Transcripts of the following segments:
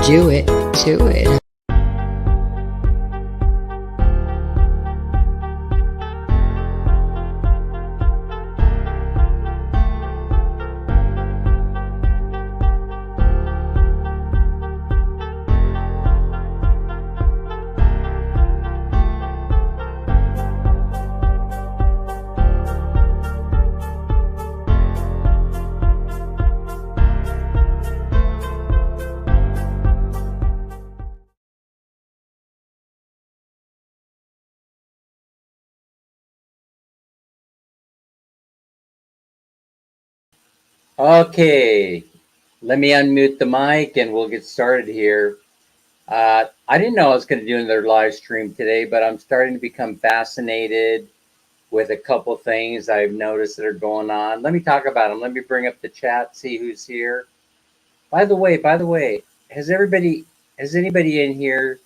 Do it, do it. Okay, let me unmute the mic and we'll get started here. I didn't know I was going to do another live stream today, but I'm starting to become fascinated with a couple things I've noticed that are going on. Let me talk about them. Let me bring up the chat, see who's here. By the way, has anybody in here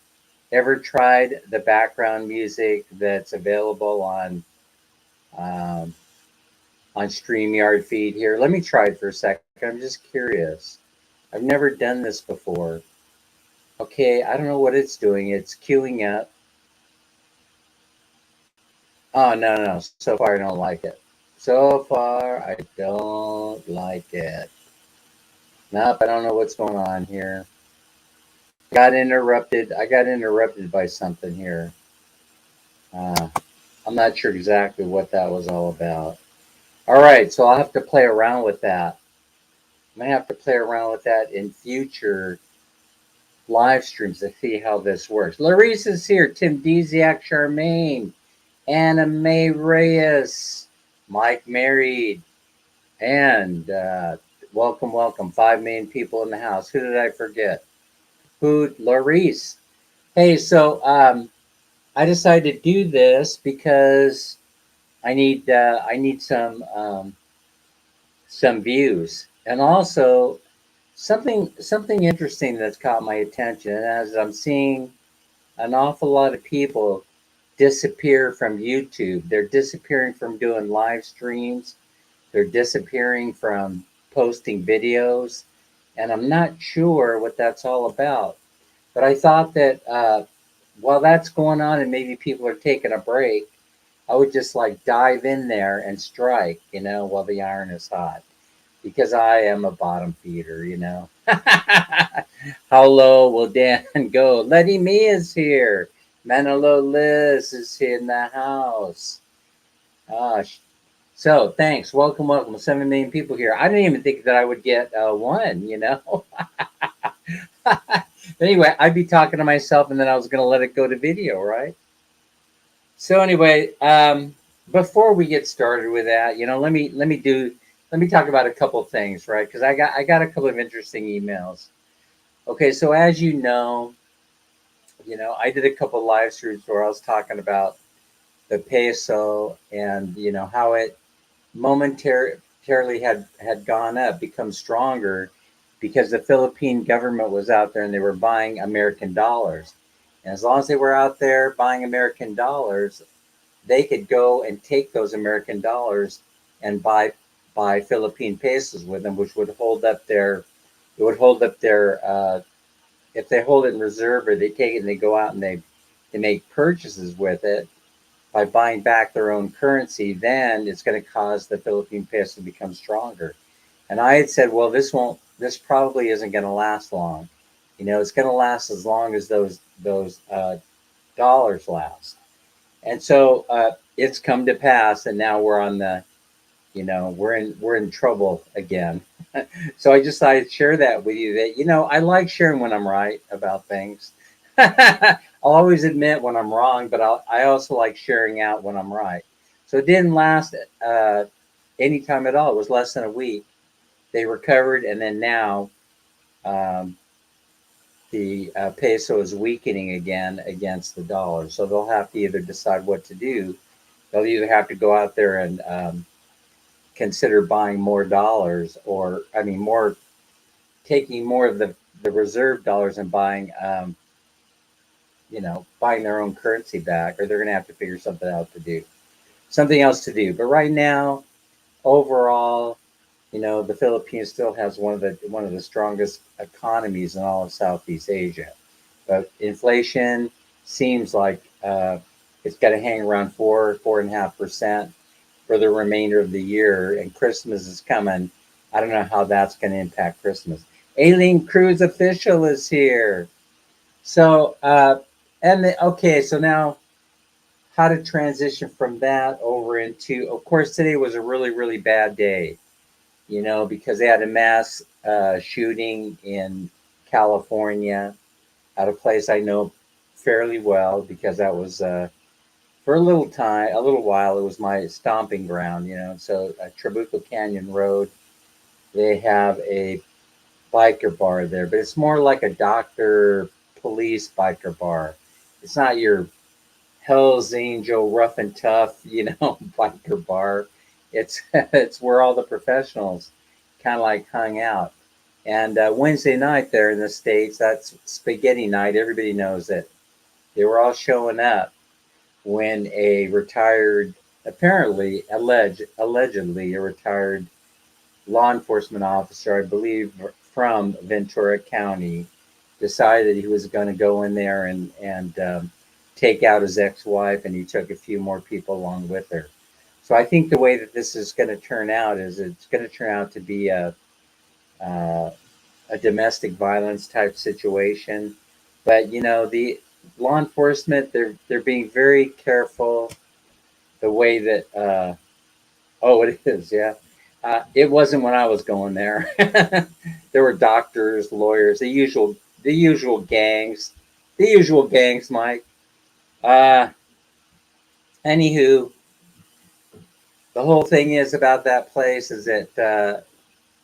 ever tried the background music that's available um, on StreamYard feed here? Let me try it for a second. I'm just curious. I've never done this before. Okay, I don't know what it's doing. It's queuing up. Oh, no, no, no. So far, I don't like it. So far, I don't like it. Nope, I don't know what's going on here. Got interrupted. I got interrupted by something here. Uh, I'm not sure exactly what that was all about. All right, so I'll have to play around with that. I'm going to have to play around with that in future live streams to see how this works. Larissa is here. Tim Desiak, Charmaine. Anna Mae Reyes, Mike Married, and welcome, welcome. 5 million people in the house. Who did I forget? Who? Larice. Hey, so I decided to do this because I need some views, and also something interesting that's caught my attention as I'm seeing an awful lot of people disappear from YouTube. They're disappearing from doing live streams. They're disappearing from posting videos. And I'm not sure what that's all about. But I thought that while that's going on and maybe people are taking a break, I would just like dive in there and strike, while the iron is hot. Because I am a bottom feeder. How low will Dan go? Letty Me is here. Manolo Liz is here in the house. So thanks. Welcome, welcome. 7 million people here. I didn't even think that I would get one. But anyway, I'd be talking to myself and then I was going to let it go to video, right? So anyway, before we get started with that, let me talk about a couple things, right? Because I got a couple of interesting emails. Okay, so as I did a couple live streams where I was talking about the peso and how it momentarily had gone up, become stronger because the Philippine government was out there and they were buying American dollars. And as long as they were out there buying American dollars, they could go and take those American dollars and buy Philippine pesos with them, which would hold up their it would hold up their if they hold it in reserve or they take it and they go out and they make purchases with it by buying back their own currency, then it's going to cause the Philippine peso to become stronger. And I had said, well, this probably isn't going to last long. It's going to last as long as those dollars last. And so it's come to pass, and now we're on the, we're in trouble again. So I just thought I'd share that with you that, I like sharing when I'm right about things. I'll always admit when I'm wrong, but I also like sharing out when I'm right. So it didn't last any time at all. It was less than a week. They recovered, and then now um, the peso is weakening again against the dollar. So they'll have to either decide what to do. They'll either have to go out there and consider buying more dollars, or I mean, taking more of the reserve dollars and buying their own currency back, or they're going to have to figure something else to do. But right now, overall, The Philippines still has one of the strongest economies in all of Southeast Asia, but inflation seems like it's got to hang around 4.5% for the remainder of the year, and Christmas is coming. I don't know how that's going to impact Christmas. Aileen Cruz official is here. So, okay, so now how to transition from that over into, of course, today was a really, really bad day, because they had a mass shooting in California at a place I know fairly well because that was, for a little while, it was my stomping ground, So, Trabuco Canyon Road, they have a biker bar there, but it's more like a doctor police biker bar. It's not your Hell's Angel rough and tough, biker bar. It's it's where all the professionals kind of like hung out. And Wednesday night there in the States, that's spaghetti night. Everybody knows it. They were all showing up when a retired, apparently allegedly a retired law enforcement officer, I believe from Ventura County, decided he was going to go in there and take out his ex-wife, and he took a few more people along with her. So I think the way that this is going to turn out is it's going to turn out to be uh, a domestic violence type situation. But the law enforcement, they're being very careful the way that oh, it is, yeah. It wasn't when I was going there. There were doctors, lawyers, the usual gangs, Mike. Uh, Anywho, the whole thing is about that place is that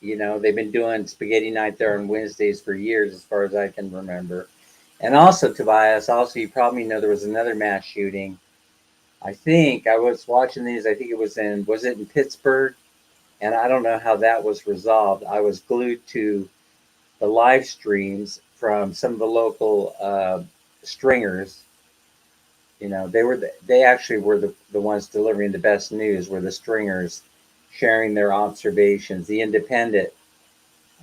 they've been doing spaghetti night there on Wednesdays for years, as far as I can remember. And also, Tobias, also you probably know there was another mass shooting. I think I was watching these. I think it was it in Pittsburgh? And I don't know how that was resolved. I was glued to the live streams from some of the local stringers. They actually were the ones delivering the best news. Were the stringers sharing their observations? The independent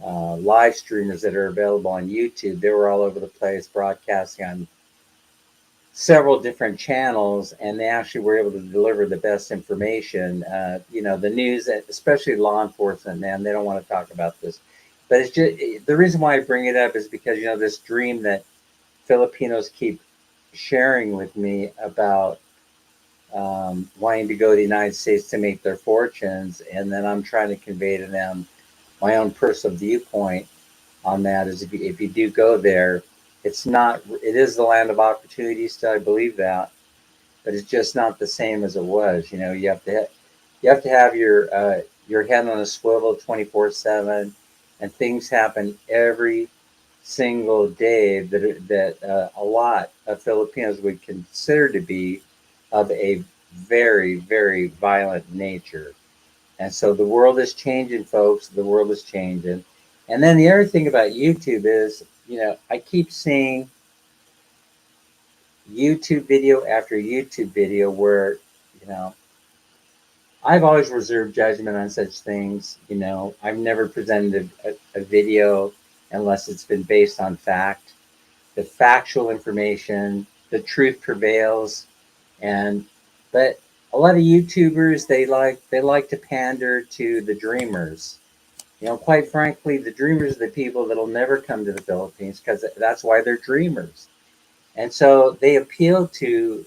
live streamers that are available on YouTube, they were all over the place broadcasting on several different channels, and they actually were able to deliver the best information. The news, especially law enforcement, man, they don't want to talk about this. But it's just the reason why I bring it up is because this dream that Filipinos keep sharing with me about wanting to go to the United States to make their fortunes, and then I'm trying to convey to them my own personal viewpoint on that. Is if you do go there, it's not. It is the land of opportunity. Still, I believe that, but it's just not the same as it was. You have to have your head on a swivel 24/7, and things happen every single day that a lot of Filipinos would consider to be of a very, very violent nature. And so the world is changing, folks. The world is changing. And then the other thing about YouTube is, I keep seeing YouTube video after YouTube video where, you know, I've always reserved judgment on such things. I've never presented a video unless it's been based on fact. The factual information, the truth prevails. And but a lot of YouTubers they like to pander to the dreamers. Quite frankly, the dreamers are the people that'll never come to the Philippines because that's why they're dreamers. And so they appeal to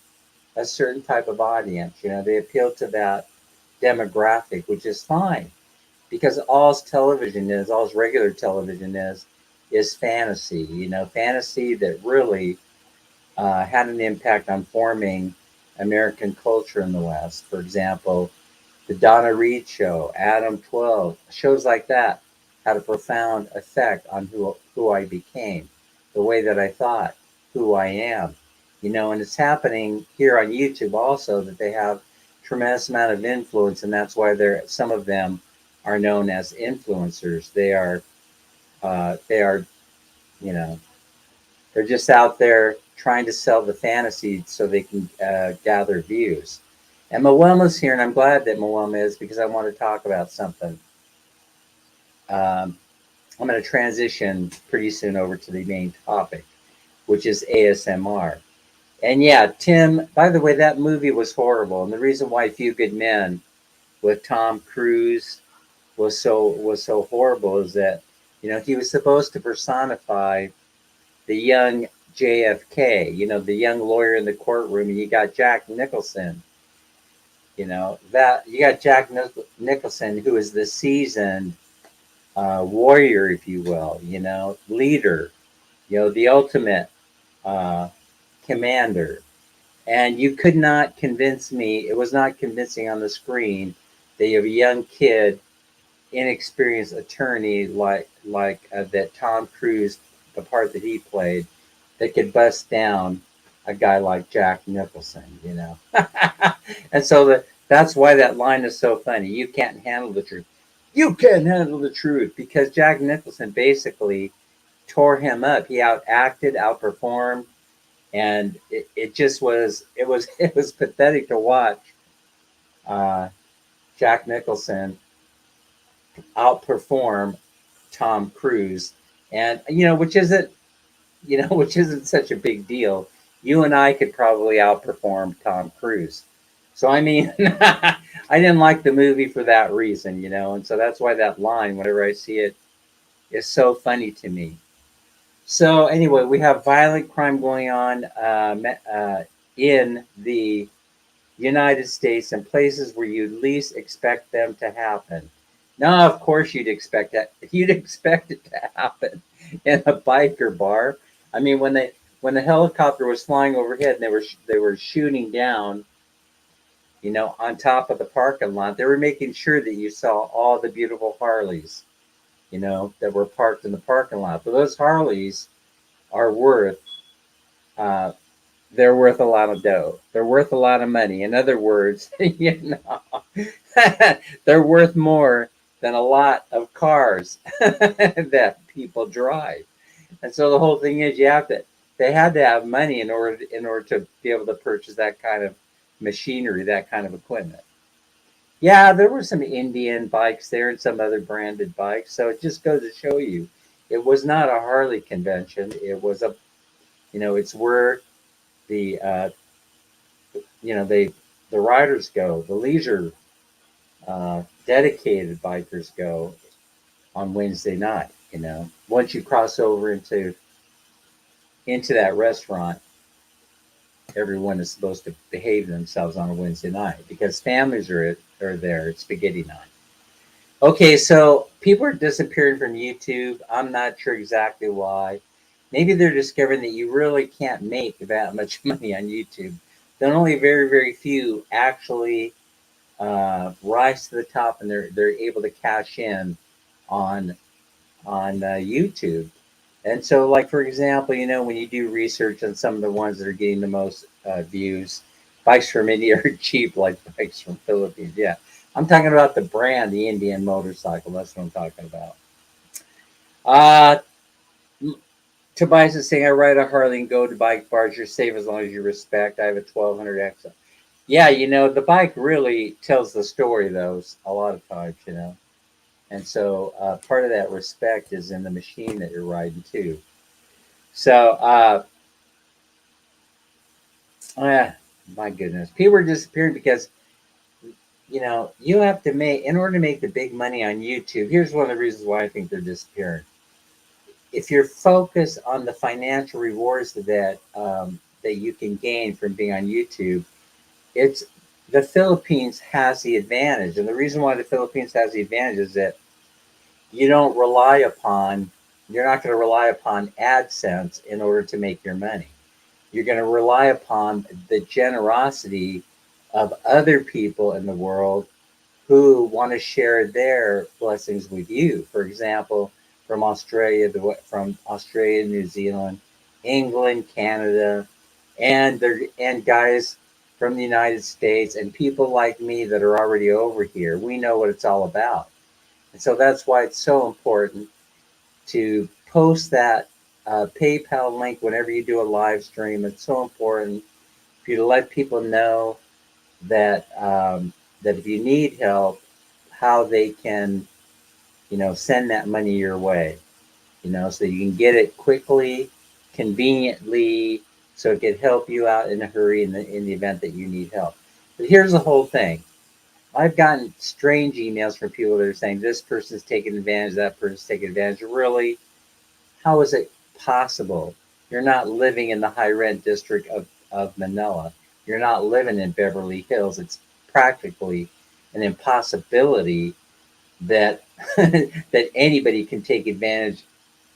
a certain type of audience. They appeal to that demographic, which is fine because all's television all's regular television is fantasy. Fantasy that really had an impact on forming American culture in the West. For example, the Donna Reed show, Adam 12, shows like that had a profound effect on who I became, the way that I thought, who I am. And it's happening here on YouTube also that they have tremendous amount of influence, and that's why some of them are known as influencers. They are, you know, they're just out there trying to sell the fantasy so they can gather views. And Moelma's here, and I'm glad that Moelma is because I want to talk about something. um, I'm going to transition pretty soon over to the main topic, which is ASMR. And yeah, Tim, by the way, that movie was horrible. And the reason why Few Good Men with Tom Cruise was so horrible is that, he was supposed to personify the young JFK, the young lawyer in the courtroom, and you got Jack Nicholson. That you got Jack Nicholson, who is the seasoned warrior, if you will, leader, the ultimate uh, commander. And you could not convince me, it was not convincing on the screen that you have a young kid, inexperienced attorney like that Tom Cruise, the part that he played, that could bust down a guy like Jack Nicholson. And so that's why that line is so funny. You can't handle the truth. You can't handle the truth because Jack Nicholson basically tore him up. He outacted, outperformed, and it just was it was pathetic to watch uh, Jack Nicholson outperform Tom Cruise, and which isn't such a big deal. You and I could probably outperform Tom Cruise. So I mean, I didn't like the movie for that reason, and so that's why that line, whenever I see it, is so funny to me. So anyway, we have violent crime going on in the United States in places where you least expect them to happen. Now, of course, you'd expect that. You'd expect it to happen in a biker bar. I mean, when the helicopter was flying overhead and they were shooting down, on top of the parking lot, they were making sure that you saw all the beautiful Harleys, that were parked in the parking lot. But those Harleys are worth uh, they're worth a lot of dough. They're worth a lot of money. In other words, they're worth more than a lot of cars that people drive. And so the whole thing is they had to have money in order to be able to purchase that kind of machinery, that kind of equipment. Yeah, there were some Indian bikes there and some other branded bikes. So it just goes to show you, it was not a Harley convention. It was it's where the they the riders go, the leisure dedicated bikers go on Wednesday night. Once you cross over into that restaurant, everyone is supposed to behave themselves on a Wednesday night because families are there. It's spaghetti night. Okay, so people are disappearing from YouTube. I'm not sure exactly why. Maybe they're discovering that you really can't make that much money on YouTube. Then only very, very few actually rise to the top, and they're able to cash in on YouTube. And so, like for example, when you do research on some of the ones that are getting the most views, bikes from India are cheap, like bikes from Philippines. Yeah, I'm talking about the brand, the Indian motorcycle. That's what I'm talking about. Uh, Tobias is saying, I ride a Harley and go to bike bars. You're safe as long as you respect. I have a 1200X. Yeah, the bike really tells the story, though, a lot of times. And so part of that respect is in the machine that you're riding, too. So, my goodness, people are disappearing because, you have to in order to make the big money on YouTube, here's one of the reasons why I think they're disappearing. If you're focused on the financial rewards that you can gain from being on YouTube, it's the Philippines has the advantage. And the reason why the Philippines has the advantage is that you don't rely upon, you're not going to rely upon AdSense in order to make your money. You're going to rely upon the generosity of other people in the world who want to share their blessings with you. For example, from Australia, New Zealand, England, Canada, and guys from the United States and people like me that are already over here. We know what it's all about. And so that's why it's so important to post that PayPal link whenever you do a live stream. It's so important for you to let people know that that if you need help, how they can send that money your way, so you can get it quickly, conveniently, so it could help you out in a hurry in the event that you need help. But here's the whole thing. I've gotten strange emails from people that are saying this person's taking advantage, that person's taking advantage. Really, how is it possible? You're not living in the high rent district of Manila. You're not living in Beverly Hills. It's practically an impossibility that that anybody can take advantage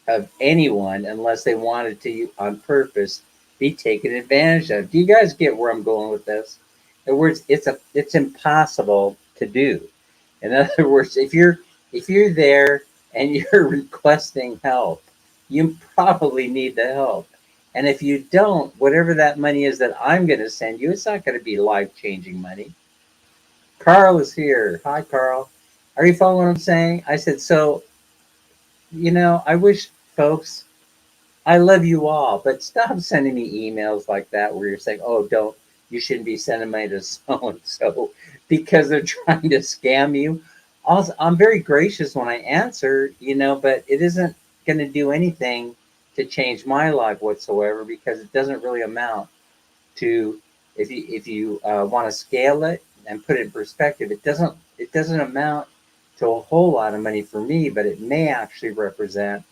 of anyone unless they wanted to on purpose be taken advantage of. Do you guys get where I'm going with this? In other words, it's impossible to do. In other words, if you're there and you're requesting help, you probably need the help. And if you don't, whatever that money is that I'm going to send you, it's not going to be life changing money. Carl is here. Hi, Carl. Are you following what I'm saying? I said, so, I wish folks, I love you all, but stop sending me emails like that where you're saying, oh, you shouldn't be sending money to so and so because they're trying to scam you. Also, I'm very gracious when I answer, but it isn't going to do anything to change my life whatsoever because it doesn't really amount to, if you want to scale it and put it in perspective, it doesn't amount to a whole lot of money for me, but it may actually represent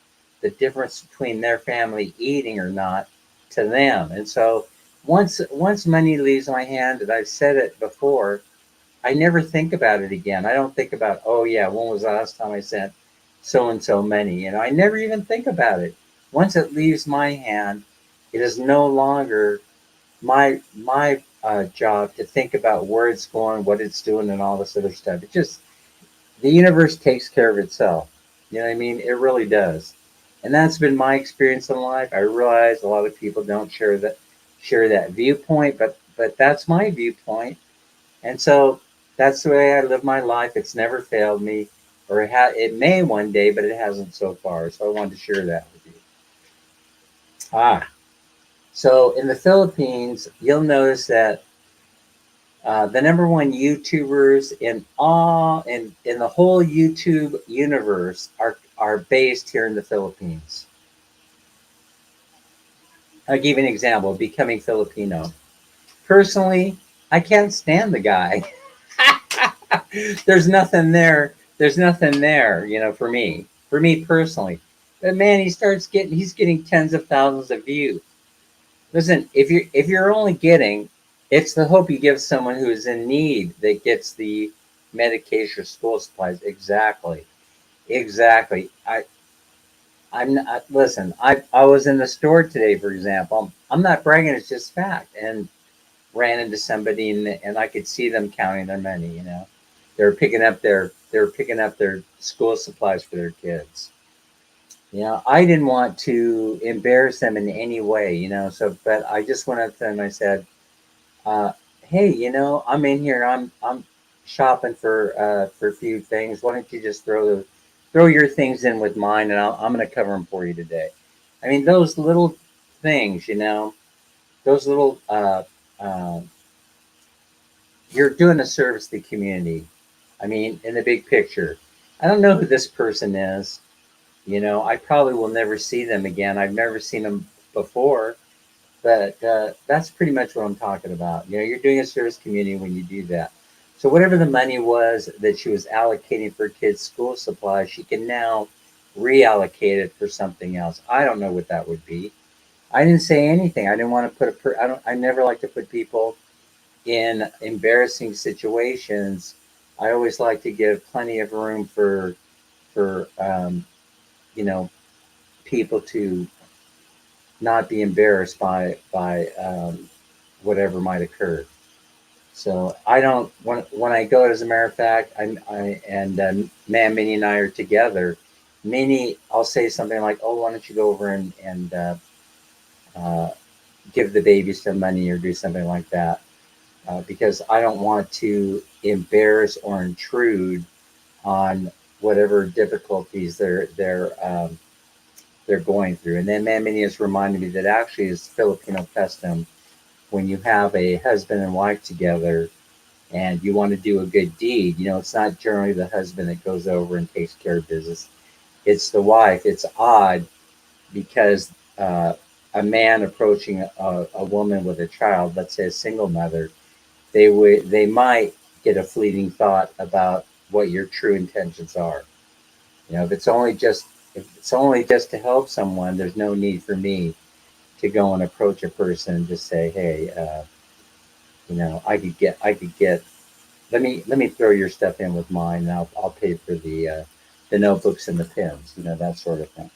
the difference between their family eating or not to them. And so once money leaves my hand, and I've said it before, I never think about it again. I don't think about, oh yeah, when was the last time I sent so and so money? I never even think about it. Once it leaves my hand, it is no longer my job to think about where it's going, what it's doing, and all this other stuff. It just the universe takes care of itself. You know what I mean? It really does, and that's been my experience in life. I realize a lot of people don't share that viewpoint, but that's my viewpoint, and so that's the way I live my life. It's never failed me, or it may one day, but it hasn't so far. So I wanted to share that with you. Ah, so in the Philippines, you'll notice that the number one YouTubers in the whole YouTube universe are based here in the Philippines. I'll give you an example. Becoming Filipino. Personally, I can't stand the guy. There's nothing there. There's nothing there, for me. For me personally. But man, he's getting tens of thousands of views. Listen, if you're only getting, it's the hope you give someone who is in need that gets the medication or school supplies. Exactly, exactly. I'm not, listen. I was in the store today, for example. I'm not bragging. It's just fact. And ran into somebody and I could see them counting their money. They were picking up their school supplies for their kids. I didn't want to embarrass them in any way, so, but I just went up to them and I said, uh, hey, I'm in here. I'm shopping for a few things. Why don't you just throw your things in with mine, and I'm going to cover them for you today. I mean, those little things, those little uh, you're doing a service to the community. I mean, in the big picture, I don't know who this person is. I probably will never see them again. I've never seen them before, but that's pretty much what I'm talking about. You're doing a service community when you do that. So whatever the money was that she was allocating for kids' school supplies, she can now reallocate it for something else. I don't know what that would be. I didn't say anything. I didn't want to I don't. I never like to put people in embarrassing situations. I always like to give plenty of room for you know people to not be embarrassed by whatever might occur. So I don't when I go. As a matter of fact, I and Man Minnie and I are together. Minnie, I'll say something like, "Oh, why don't you go over and uh, give the baby some money or do something like that?" Because I don't want to embarrass or intrude on whatever difficulties they're going through. And then Mamini has reminded me that actually is Filipino custom when you have a husband and wife together. and you want to do a good deed, it's not generally the husband that goes over and takes care of business. It's the wife. It's odd because a man approaching a woman with a child, let's say a single mother, they might get a fleeting thought about what your true intentions are. If it's only just to help someone, there's no need for me to go and approach a person and just say, hey, I could get. Let me throw your stuff in with mine, and I'll pay for the notebooks and the pens, that sort of thing.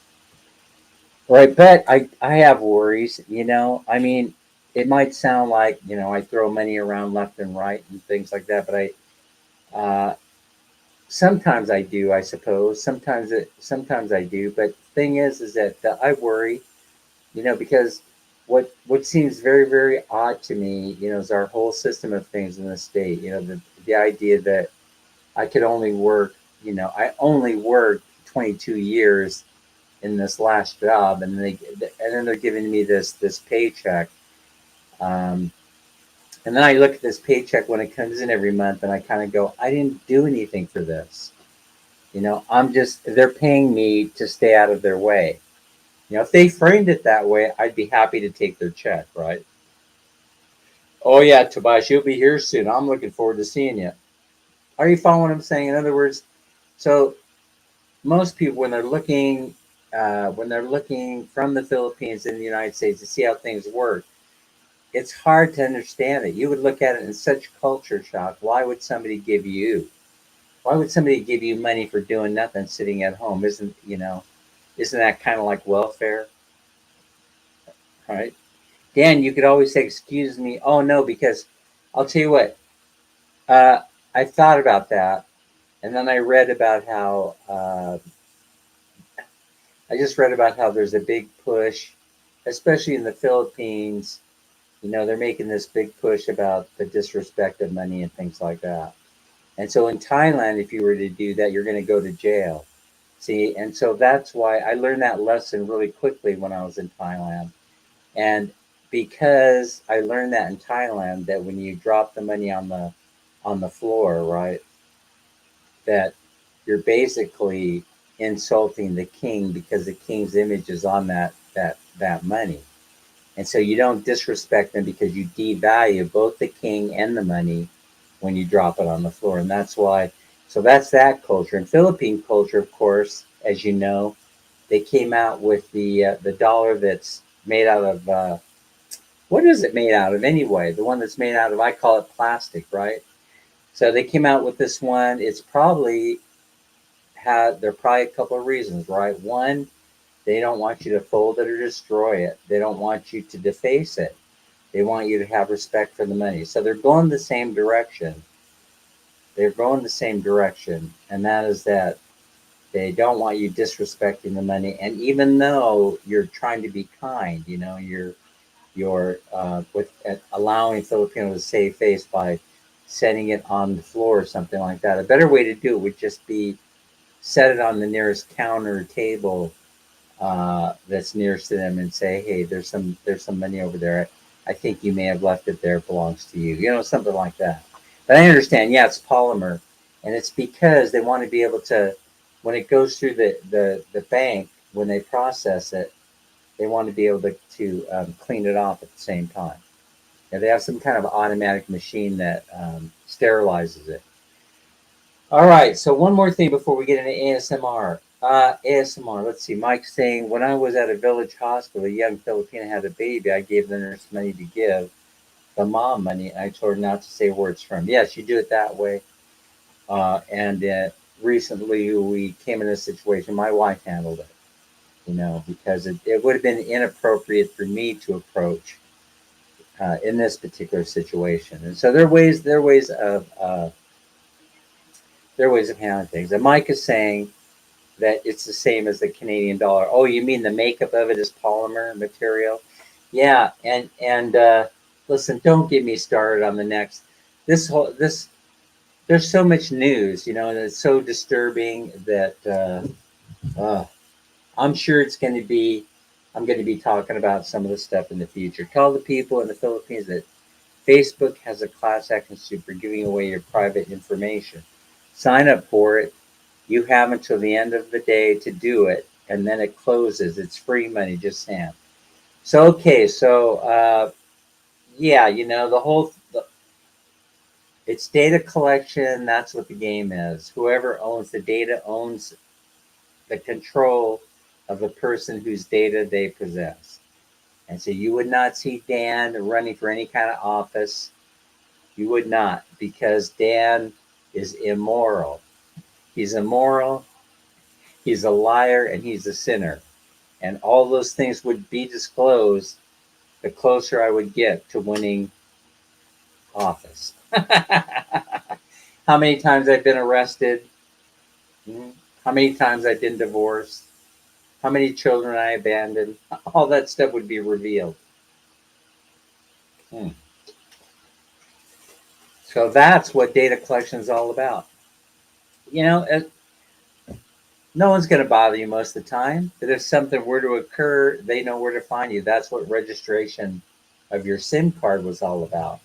Right, but I have worries, I mean, it might sound like, I throw money around left and right and things like that, but uh, sometimes I do, I suppose. Sometimes I do, but thing is that I worry, because what seems very, very odd to me, is our whole system of things in the state. The idea that I could only work, I only worked 22 years in this last job, and then they're giving me this paycheck. Um, and then I look at this paycheck when it comes in every month, and I kind of go, I didn't do anything for this. They're paying me to stay out of their way. If they framed it that way, I'd be happy to take their check, right? Oh yeah, Tobias, you'll be here soon. I'm looking forward to seeing you. Are you following what I'm saying? In other words, so most people when they're looking from the Philippines in the United States to see how things work, it's hard to understand it. You would look at it in such culture shock. Why would somebody give you money for doing nothing, sitting at home? Isn't that kind of like welfare, right? Dan, you could always say, "Excuse me." Oh no, because I'll tell you what. Uh, I thought about that, and then I just read about how there's a big push, especially in the Philippines. They're making this big push about the disrespect of money and things like that. And so in Thailand, if you were to do that, you're going to go to jail. See, and so that's why I learned that lesson really quickly when I was in Thailand. And because I learned that in Thailand, that when you drop the money on the floor, right, that you're basically insulting the king because the king's image is on that money. And so you don't disrespect them because you devalue both the king and the money when you drop it on the floor. And that's why, so that's that culture. And Philippine culture, of course, as you know, they came out with the dollar that's made out of, what is it made out of anyway? The one that's made out of, I call it plastic, right? So they came out with this one. There are probably a couple of reasons, right? One, they don't want you to fold it or destroy it. They don't want you to deface it. They want you to have respect for the money. So they're going the same direction. They're going the same direction, and that is that they don't want you disrespecting the money. And even though you're trying to be kind, you're with allowing Filipinos to save face by setting it on the floor or something like that. A better way to do it would just be set it on the nearest counter or table that's nearest to them and say, "Hey, there's some money over there. I think you may have left it there. It belongs to you." Something like that. But I understand. Yeah, it's polymer, and it's because they want to be able to, when it goes through the bank, when they process it, they want to be able to clean it off at the same time. They have some kind of automatic machine that sterilizes it. All right. So one more thing before we get into ASMR. ASMR. Let's see. Mike's saying, when I was at a village hospital, a young Filipina had a baby. I gave the nurse money to give the mom money, and I told her not to say words from. Yes, you do it that way. And recently we came in a situation. My wife handled it. Because it would have been inappropriate for me to approach in this particular situation. And so there are ways of handling things. And Mike is saying that it's the same as the Canadian dollar. Oh, you mean the makeup of it is polymer material? Yeah, and listen, don't get me started on the next. This there's so much news, and it's so disturbing that uh, I'm sure it's going to be. I'm going to be talking about some of the stuff in the future. Tell the people in the Philippines that Facebook has a class action suit for giving away your private information. Sign up for it. You have until the end of the day to do it, and then it closes. It's free money, just saying. So okay, so yeah, it's data collection. That's what the game is. Whoever owns the data owns the control of the person whose data they possess. And so you would not see Dan running for any kind of office. You would not, because Dan is immoral. He's immoral, he's a liar, and he's a sinner. And all those things would be disclosed the closer I would get to winning office. How many times I've been arrested, how many times I've been divorced, how many children I abandoned, all that stuff would be revealed. Hmm. So that's what data collection is all about. You know, no one's going to bother you most of the time, but if something were to occur, they know where to find you. That's what registration of your SIM card was all about.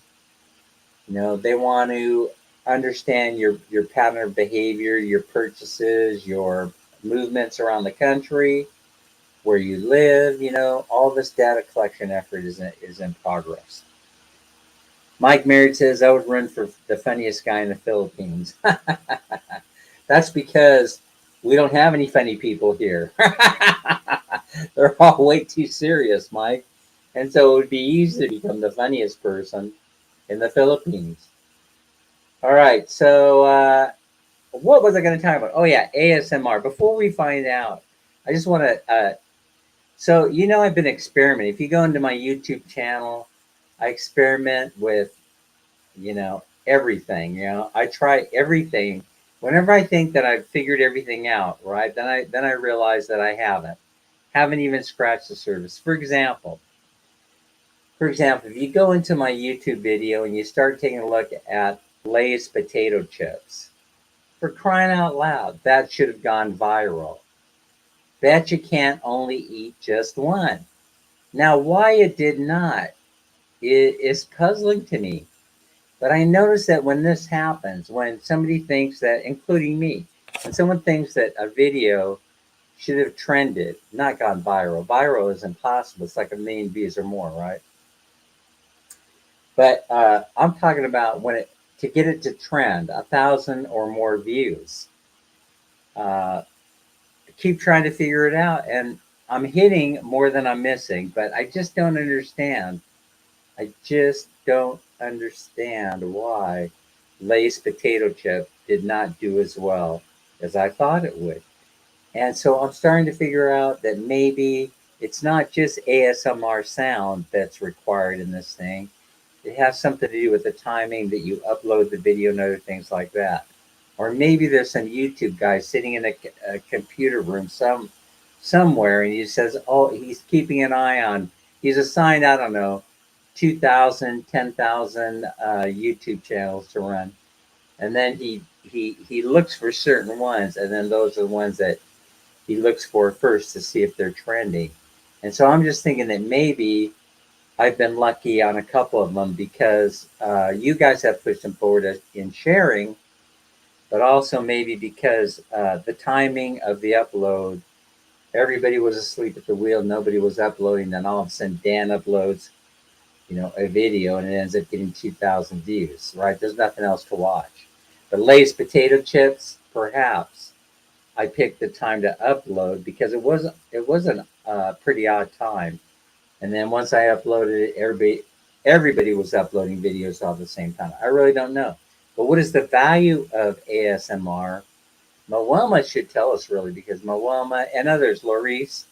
They want to understand your pattern of behavior, your purchases, your movements around the country, where you live. All this data collection effort is in progress. Mike Merritt says I would run for the funniest guy in the Philippines. That's because we don't have any funny people here. They're all way too serious, Mike. And so it would be easy to become the funniest person in the Philippines. All right. So, what was I going to talk about? Oh, yeah, ASMR. Before we find out, I just want to. So, I've been experimenting. If you go into my YouTube channel, I experiment with, everything. I try everything. Whenever I think that I've figured everything out, right, then I realize that I haven't even scratched the surface. For example, if you go into my YouTube video and you start taking a look at Lay's potato chips, for crying out loud, that should have gone viral. Bet you can't only eat just one. Now, why it did not is puzzling to me. But I notice that when this happens, when somebody thinks that, including me, when someone thinks that a video should have trended, not gone viral. Viral is impossible. It's like 1 million views or more, right? But I'm talking about to get it to trend, 1,000 or more views. I keep trying to figure it out, and I'm hitting more than I'm missing, but I just don't understand. I just don't understand why Lay's potato chip did not do as well as I thought it would. And so I'm starting to figure out that maybe it's not just ASMR sound that's required in this thing. It has something to do with the timing that you upload the video and other things like that. Or maybe there's some YouTube guy sitting in a computer room somewhere, and he says, "Oh, he's keeping an eye on." He's assigned, I don't know, 2,000, 10,000 YouTube channels to run, and then he looks for certain ones, and then those are the ones that he looks for first to see if they're trending. And so I'm just thinking that maybe I've been lucky on a couple of them because you guys have pushed them forward in sharing, but also maybe because the timing of the upload, everybody was asleep at the wheel, nobody was uploading, then all of a sudden Dan uploads, a video and it ends up getting 2,000 views, right? There's nothing else to watch. But Lay's potato chips, perhaps I picked the time to upload because it was a pretty odd time. And then once I uploaded it, everybody was uploading videos all at the same time. I really don't know. But what is the value of ASMR? Moelma should tell us really because Moelma and others, Laurice,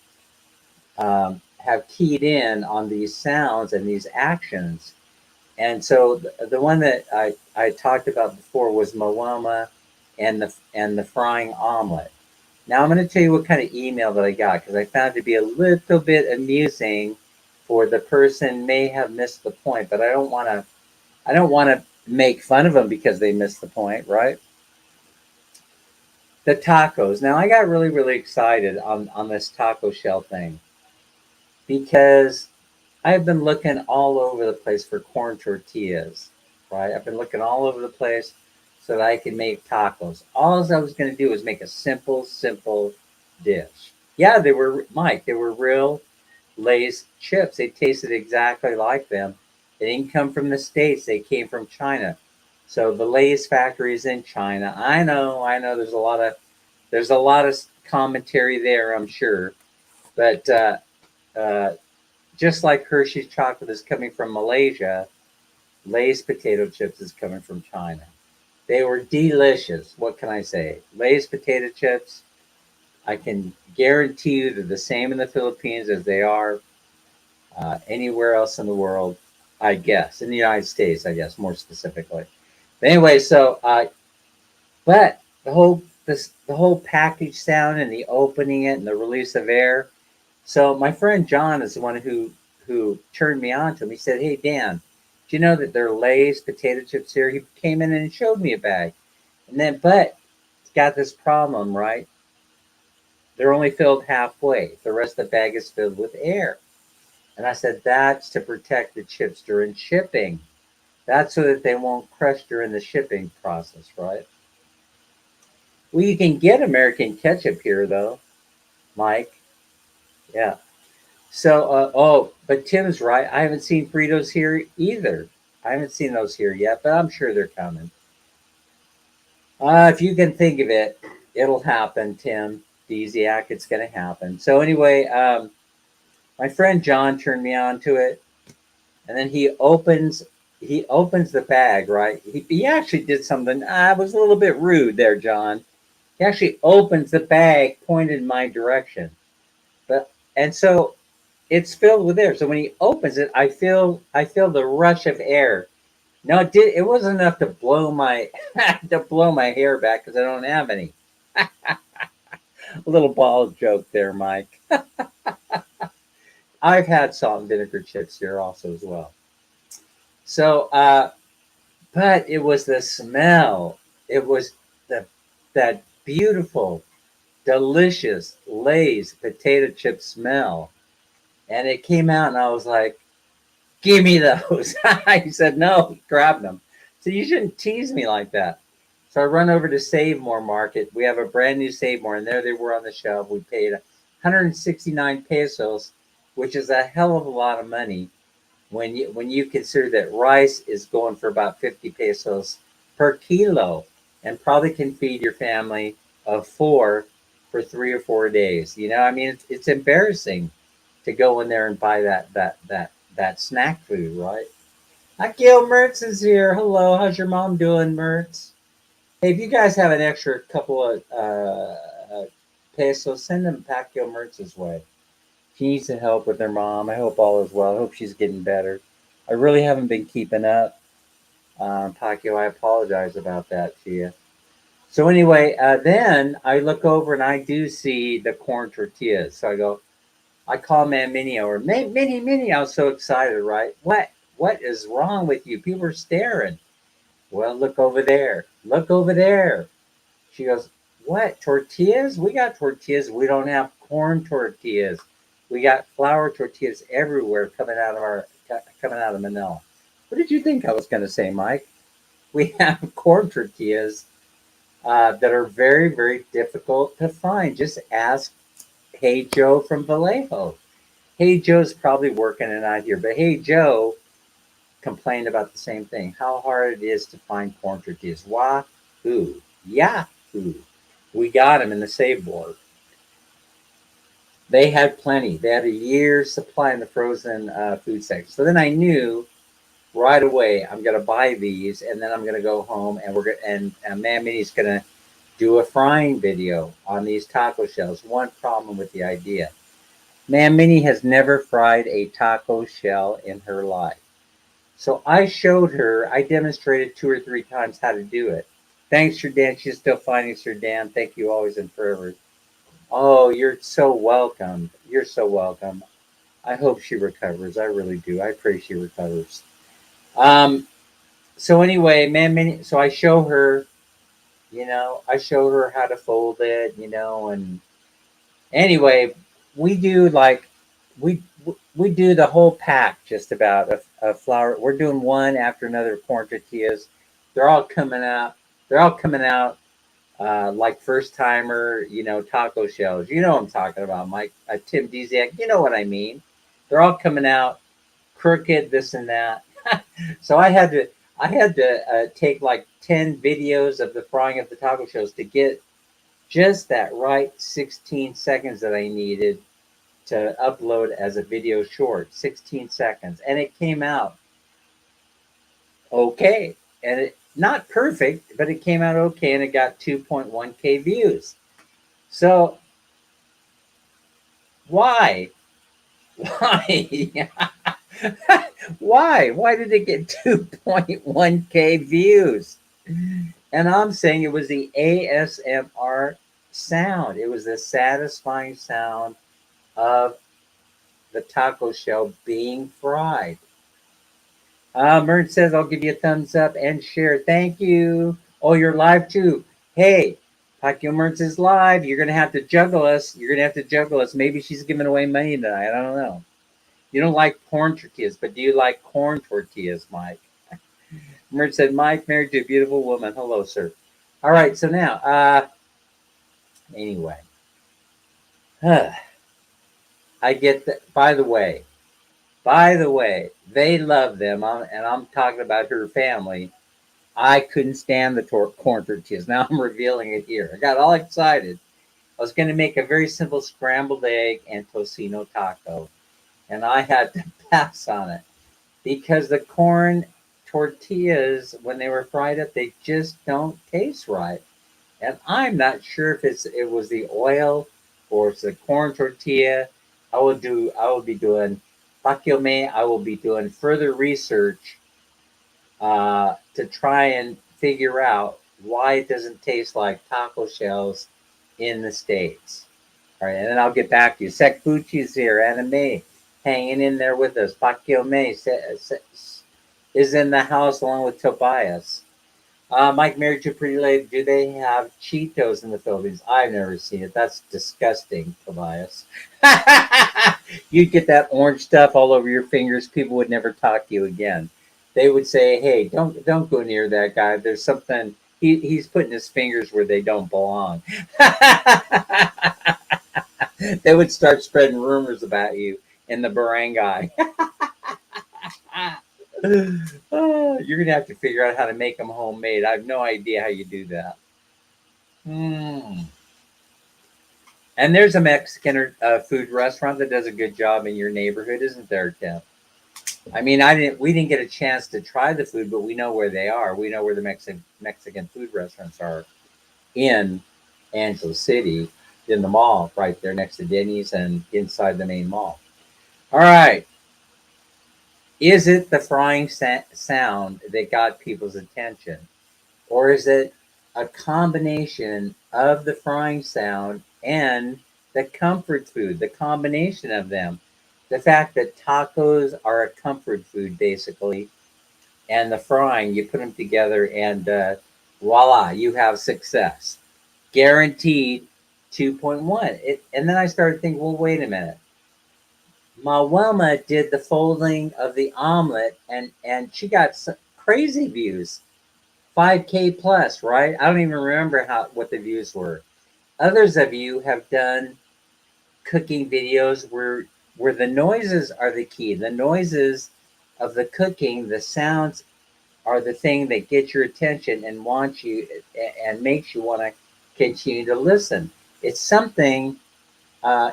have keyed in on these sounds and these actions. And so the one that I talked about before was Moelma and the frying omelet. Now I'm going to tell you what kind of email that I got because I found it to be a little bit amusing for the person may have missed the point, but I don't want to make fun of them because they missed the point, right? The tacos. Now I got really, really excited on this taco shell thing because I've been looking all over the place for corn tortillas, right? I've been looking all over the place so that I can make tacos. All I was going to do was make a simple dish. Yeah, they were, Mike, they were real Lay's chips. They tasted exactly like them. They didn't come from the States, they came from China. So the Lay's factory is in China. I know there's a lot of commentary there, I'm sure. But uh, just like Hershey's chocolate is coming from Malaysia, Lay's potato chips is coming from China. They were delicious. What can I say? Lay's potato chips, I can guarantee you they're the same in the Philippines as they are anywhere else in the world, I guess. In the United States, I guess, more specifically. But anyway, but the whole package sound and the opening it and the release of air. So my friend John is the one who turned me on to him. He said, "Hey Dan, do you know that there are Lay's potato chips here?" He came in and showed me a bag, and then but it's got this problem, right? They're only filled halfway. The rest of the bag is filled with air. And I said, "That's to protect the chips during shipping. That's so that they won't crush during the shipping process, right?" Well, you can get American ketchup here, though, Mike. Yeah. So, but Tim's right. I haven't seen Fritos here either. I haven't seen those here yet, but I'm sure they're coming. If you can think of it, it'll happen, Tim Desiak. It's going to happen. So anyway, my friend John turned me on to it, and then he opens the bag. Right? He actually did something. I was a little bit rude there, John. He actually opens the bag, pointed in my direction, but and so it's filled with air. So when he opens it, I feel the rush of air. No, it wasn't enough to blow my to blow my hair back because I don't have any. A little ball joke there, Mike. I've had salt and vinegar chips here also as well. So, but it was the smell. It was the that beautiful, delicious Lay's potato chip smell, and it came out, and I was like, "Give me those." He said, "No, grab them." So you shouldn't tease me like that. So I run over to Save More Market. We have a brand new Save More, and there they were on the shelf. We paid 169 pesos, which is a hell of a lot of money when you consider that rice is going for about 50 pesos per kilo, and probably can feed your family of four for 3 or 4 days. I mean, it's embarrassing to go in there and buy that snack food, right? Akil Mertz is here. Hello, how's your mom doing, Mertz? Hey, if you guys have an extra couple of pesos, send them Pacquiao Mertz's way. She needs to help with her mom. I hope all is well. I hope she's getting better. I really haven't been keeping up, Pacquiao. I apologize about that to you. So anyway, then I look over and I do see the corn tortillas. So I call Man Minnie over. Minnie. I was so excited, right? What is wrong with you? People are staring. Well, look over there. Look over there. She goes, "What? Tortillas? We got tortillas. We don't have corn tortillas. We got flour tortillas everywhere coming out of Manila." What did you think I was going to say, Mike? We have corn tortillas that are very difficult to find. Just ask Hey Joe from Vallejo. Hey Joe's probably working it out here, but Hey Joe complained about the same thing. How hard it is to find corn tortillas. Wahoo. Yahoo. We got them in the save board. They had plenty. They had a year's supply in the frozen food section. So then I knew right away I'm going to buy these, and then I'm going to go home and Man Minnie's going to do a frying video on these taco shells. One problem with the idea. Man Minnie has never fried a taco shell in her life. So I showed her, I demonstrated 2 or 3 times how to do it. Thanks, Sir Dan. She's still finding Sir Dan. Thank you always and forever. Oh, you're so welcome. You're so welcome. I hope she recovers. I really do. I pray she recovers. Um, so anyway, so I show her, I show her how to fold it, and anyway, we do like we we do the whole pack just about of flour. We're doing one after another corn tortillas. They're all coming out. They're all coming out like first timer, taco shells. You know what I'm talking about, Mike. Tim Dziak. You know what I mean. They're all coming out crooked, this and that. So I had to take like 10 videos of the frying of the taco shells to get just that right 16 seconds that I needed to upload as a video short. 16 seconds, and it came out okay, and it not perfect, but it came out okay, and it got 2.1K views. So why? Why? Why did it get 2.1K views? And I'm saying it was the ASMR sound. It was the satisfying sound of the taco shell being fried. Mern says, I'll give you a thumbs up and share. Thank you. Oh, you're live too. Hey, Pacquiao Mertz is live. You're going to have to juggle us. You're going to have to juggle us. Maybe she's giving away money tonight. I don't know. You don't like corn tortillas, but do you like corn tortillas, Mike? Mertz said, Mike, married to a beautiful woman. Hello, sir. All right, so now, anyway. I get that. By the way, they love them, and I'm talking about her family. I couldn't stand the corn tortillas. Now I'm revealing it here. I got all excited. I was going to make a very simple scrambled egg and tocino taco, and I had to pass on it because the corn tortillas, when they were fried up, they just don't taste right. And I'm not sure if it was the oil or it's the corn tortilla. I will be doing Pakiome. I will be doing further research to try and figure out why it doesn't taste like taco shells in the States. All right, and then I'll get back to you. Sekbuchi's here, Anime, hanging in there with us. Pakiome is in the house along with Tobias. Mike, married to pretty lady. Do they have Cheetos in the Philippines? I've never seen it. That's disgusting, Tobias. You'd get that orange stuff all over your fingers. People would never talk to you again. They would say, "Hey, don't go near that guy. There's something. He's putting his fingers where they don't belong." They would start spreading rumors about you in the barangay. You're gonna have to figure out how to make them homemade. I have no idea how you do that. Mm. And there's a Mexican food restaurant that does a good job in your neighborhood, isn't there, Tim? I mean, we didn't get a chance to try the food, but we know where they are. We know where the Mexican food restaurants are in Angeles City, in the mall, right there next to Denny's and inside the main mall. All right. Is it the frying sound that got people's attention? Or is it a combination of the frying sound and the comfort food, the combination of them? The fact that tacos are a comfort food, basically, and the frying, you put them together and voila, you have success. Guaranteed 2.1. And then I started thinking, well, wait a minute. My Wilma did the folding of the omelet and she got crazy views. 5K plus, right? I don't even remember what the views were. Others of you have done cooking videos where the noises are the key. The noises of the cooking, the sounds are the thing that get your attention and wants you and makes you want to continue to listen. It's something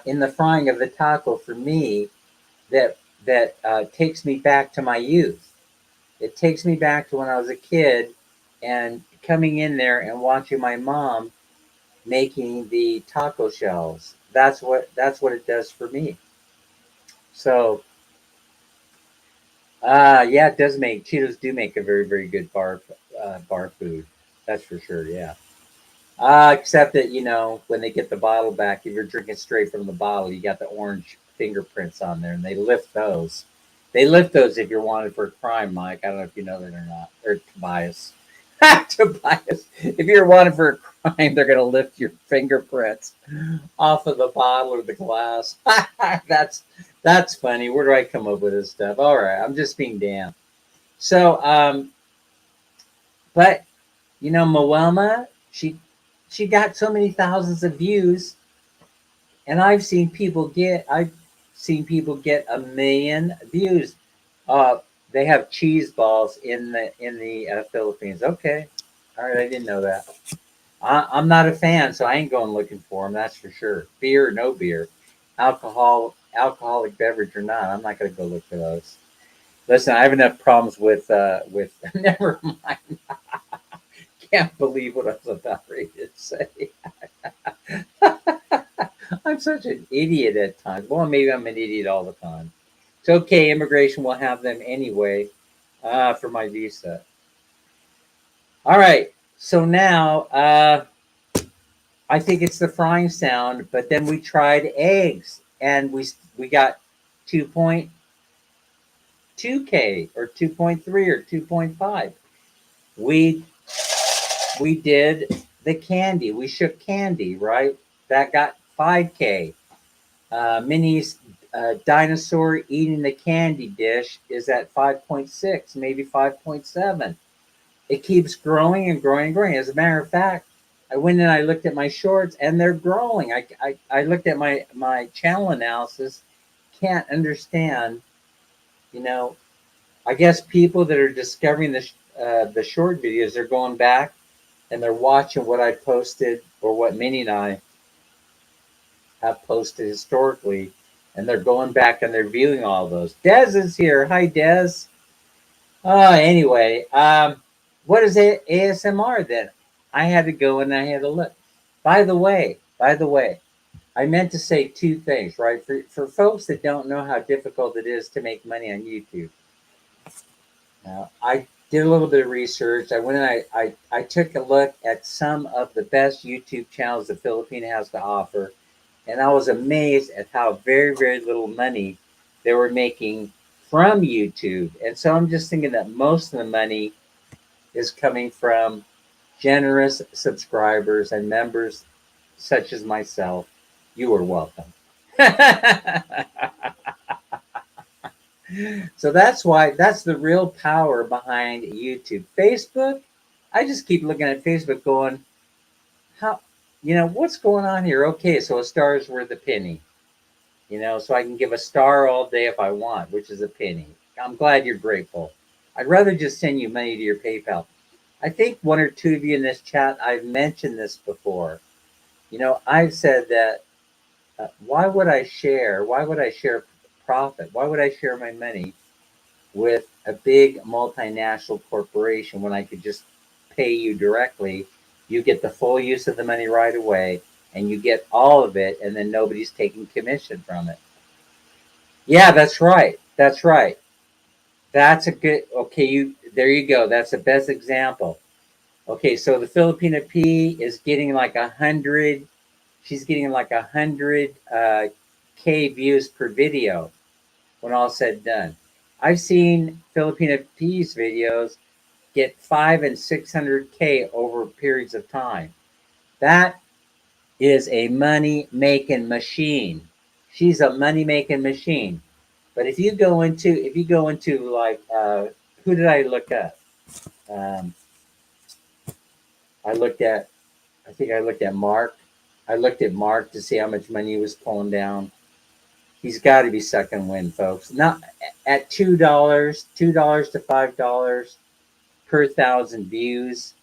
in the frying of the taco for me that takes me back to my youth. It takes me back to when I was a kid and coming in there and watching my mom making the taco shells. That's what it does for me. So yeah, it does make Cheetos do make a very very good bar food. That's for sure. Yeah. Except that when they get the bottle back, if you're drinking straight from the bottle, you got the orange fingerprints on there, and they lift those. They lift those if you're wanted for a crime, Mike. I don't know if you know that or not, or Tobias. Tobias, if you're wanted for a crime, they're going to lift your fingerprints off of the bottle or the glass. that's That's funny. Where do I come up with this stuff? All right, I'm just being damn. So, but Moelma, she got so many thousands of views, and I've seen people get 1 million views. Uh, they have cheese balls in the Philippines. Okay, all right, I didn't know that. I'm not a fan, so I ain't going looking for them. That's for sure. Beer or no beer, alcoholic beverage or not, I'm not going to go look for those. Listen, I have enough problems with. Never mind. Can't believe what I was about ready to say. I'm such an idiot at times. Well, maybe I'm an idiot all the time. It's okay. Immigration will have them anyway for my visa. All right. So now I think it's the frying sound, but then we tried eggs and we got 2.2K or 2.3 or 2.5. We we did the candy. We shook candy, right? That got 5K. Minnie's dinosaur eating the candy dish is at 5.6, maybe 5.7. It keeps growing and growing and growing. As a matter of fact, I went and I looked at my shorts and they're growing. I looked at my channel analysis, can't understand, you know, I guess people that are discovering the short videos, they're going back and they're watching what I posted or what Minnie and I have posted historically, and they're going back and they're viewing all those. Dez is here. Hi, Dez. Anyway, what is ASMR then? I had to go and I had to look. By the way, I meant to say two things, right? For folks that don't know how difficult it is to make money on YouTube, I did a little bit of research. I went and I took a look at some of the best YouTube channels the Philippines has to offer, and I was amazed at how very, very little money they were making from YouTube. And so I'm just thinking that most of the money is coming from generous subscribers and members such as myself. You are welcome. So that's the real power behind YouTube. Facebook, I just keep looking at Facebook going, how, what's going on here? Okay, so a star is worth a penny, so I can give a star all day if I want, which is a penny. I'm glad you're grateful. I'd rather just send you money to your PayPal. I think one or two of you in this chat, I've mentioned this before. I've said that why would I share? Why would I share profit? Why would I share my money with a big multinational corporation when I could just pay you directly? You get the full use of the money right away and you get all of it, and then nobody's taking commission from it. Yeah, that's right. That's right. That's a good, okay, there you go. That's the best example. Okay, so the Filipina P is getting like 100, she's getting like 100 K views per video when all said and done. I've seen Filipina P's videos get 5 and 600K over periods of time. That is a money making machine. She's a money making machine. But if you go into like who did I look up? Um, I looked at I think I looked at Mark. I looked at Mark to see how much money he was pulling down. He's got to be second wind, folks. Not at $2 to $5 per thousand views.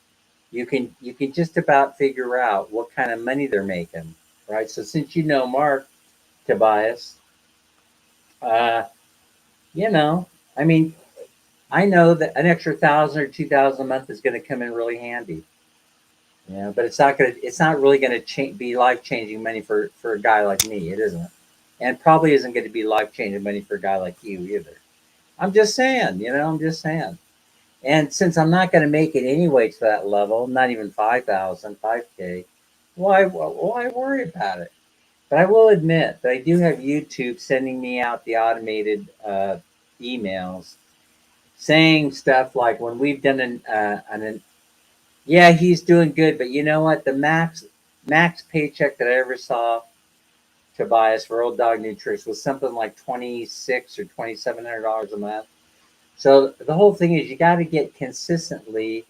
You can just about figure out what kind of money they're making, right? So since you know Mark Tobias, uh, you know, I mean, I know that an extra 1,000 or 2,000 a month is going to come in really handy. But it's not really gonna be life changing money for a guy like me. It isn't, and probably isn't going to be life changing money for a guy like you either. I'm just saying. I'm just saying. And since I'm not going to make it anyway to that level, not even 5,000, 5K, why worry about it? But I will admit that I do have YouTube sending me out the automated emails saying stuff like when we've done an yeah, he's doing good, but you know what? The max paycheck that I ever saw Tobias for Old Dog Nutrition was something like $2,600 or $2,700 a month. So the whole thing is you got to get consistently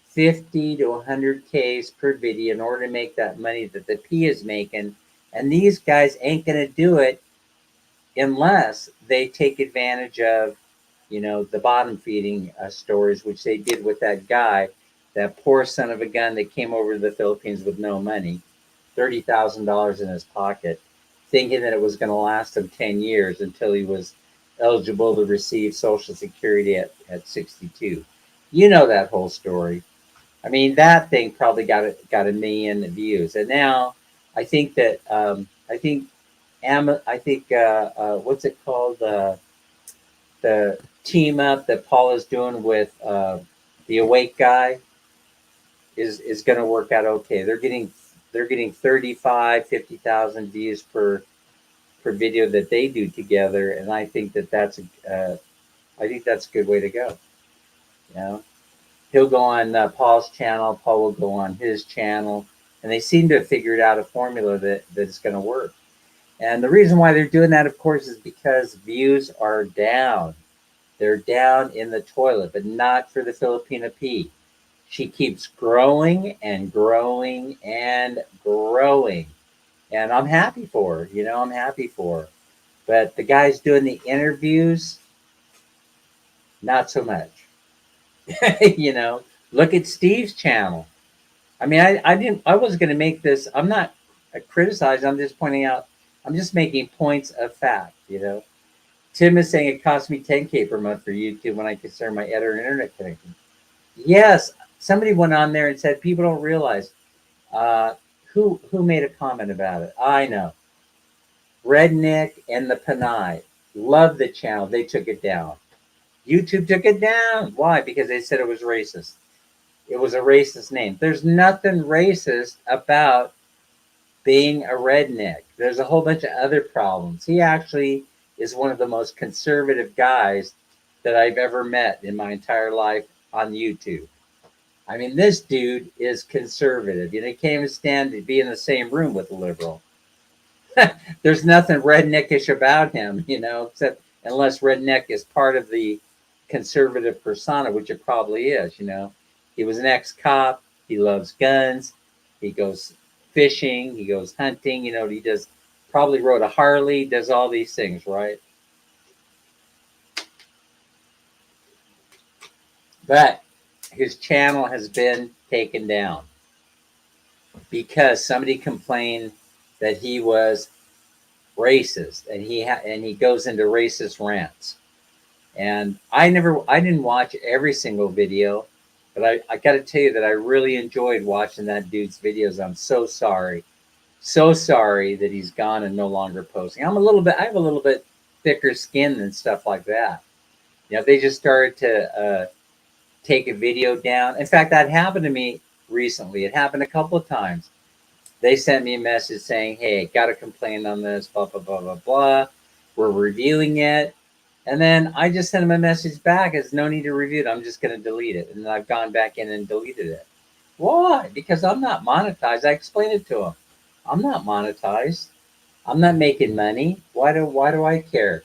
50 to 100 Ks per video in order to make that money that the P is making. And these guys ain't going to do it unless they take advantage of, the bottom feeding stories, which they did with that guy, that poor son of a gun that came over to the Philippines with no money, $30,000 in his pocket, thinking that it was going to last him 10 years until he was eligible to receive Social Security at 62. You know that whole story. I mean, that thing probably got a million views, and now I think that I think what's it called, the team up that Paul is doing with the Awake guy is going to work out okay. They're getting 35, 50,000 views per video that they do together, and I think I think that's a good way to go. You know, he'll go on Paul's channel, Paul will go on his channel, and they seem to have figured out a formula that's going to work. And the reason why they're doing that, of course, is because views are down. They're down in the toilet, but not for the Filipina P. She keeps growing and growing and growing. And I'm happy for her. I'm happy for her. But the guys doing the interviews, not so much. you know, Look at Steve's channel. I mean, I was going to make this. I'm not criticizing. I'm just pointing out. I'm just making points of fact. Tim is saying it cost me 10K per month for YouTube when I consider my editor internet connection. Yes, somebody went on there and said people don't realize. Who made a comment about it? I know. Redneck and the Panay love the channel. They took it down. YouTube took it down. Why? Because they said it was racist. It was a racist name. There's nothing racist about being a redneck. There's a whole bunch of other problems. He actually is one of the most conservative guys that I've ever met in my entire life on YouTube. I mean, this dude is conservative. He can't even stand to be in the same room with a liberal. There's nothing redneckish about him, except unless redneck is part of the conservative persona, which it probably is. He was an ex-cop. He loves guns. He goes fishing. He goes hunting. He does, probably rode a Harley, does all these things, right? But his channel has been taken down because somebody complained that he was racist, and he goes into racist rants. And I didn't watch every single video, but I got to tell you that I really enjoyed watching that dude's videos. I'm so sorry that he's gone and no longer posting. I have a little bit thicker skin and stuff like that. They just started to take a video down. In fact, that happened to me recently. It happened a couple of times. They sent me a message saying, "Hey, got to complain on this, blah, blah, blah, blah, blah. We're reviewing it." And then I just sent them a message back. There's no need to review it. I'm just going to delete it. And then I've gone back in and deleted it. Why? Because I'm not monetized. I explained it to them. I'm not monetized. I'm not making money. Why do I care?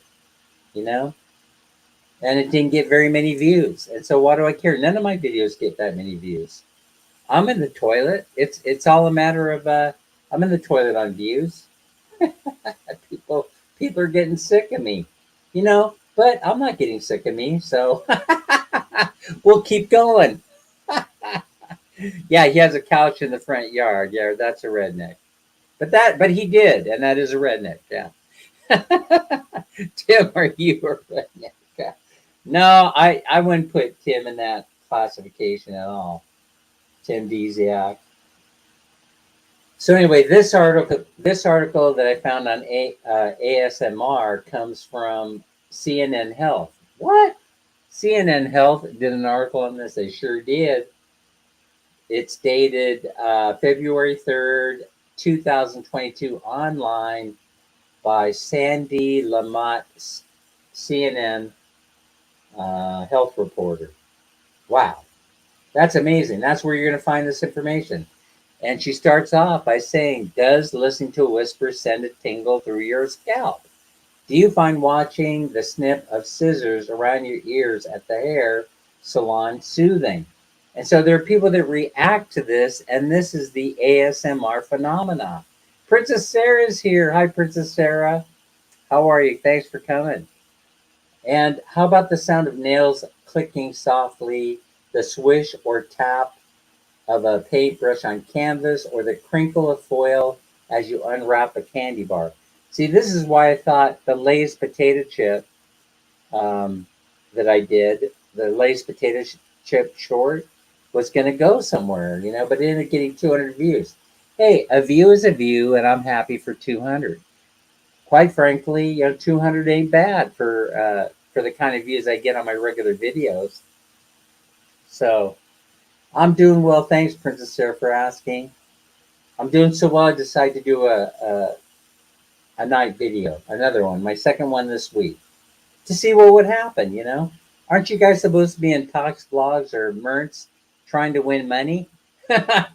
And it didn't get very many views. And so why do I care? None of my videos get that many views. I'm in the toilet. It's all a matter of I'm in the toilet on views. People are getting sick of me, but I'm not getting sick of me, so we'll keep going. Yeah, he has a couch in the front yard. Yeah, that's a redneck. But he did, and that is a redneck. Yeah. Tim, are you a redneck? No, I wouldn't put Tim in that classification at all. Tim Dziak. So anyway, this article that I found on ASMR comes from CNN Health. What? CNN Health did an article on this. They sure did. It's dated February 3rd, 2022, online by Sandy Lamott, CNN health reporter. Wow. That's amazing. That's where you're going to find this information. And she starts off by saying, does listening to a whisper send a tingle through your scalp? Do you find watching the snip of scissors around your ears at the hair salon soothing? And so there are people that react to this, and this is the ASMR phenomena. Princess Sarah's here. Hi, Princess Sarah. How are you? Thanks for coming. And how about the sound of nails clicking softly, the swish or tap of a paintbrush on canvas, or the crinkle of foil as you unwrap a candy bar? See, this is why I thought the Lay's potato chip um, that I did, the Lay's potato chip short, was going to go somewhere, but it ended up getting 200 views. Hey, a view is a view, and I'm happy for 200. Quite frankly, 200 ain't bad for the kind of views I get on my regular videos. So I'm doing well. Thanks, Princess Sarah, for asking. I'm doing so well. I decided to do a night video, another one, my second one this week, to see what would happen. Aren't you guys supposed to be in Tox Vlogs or Mertz trying to win money? I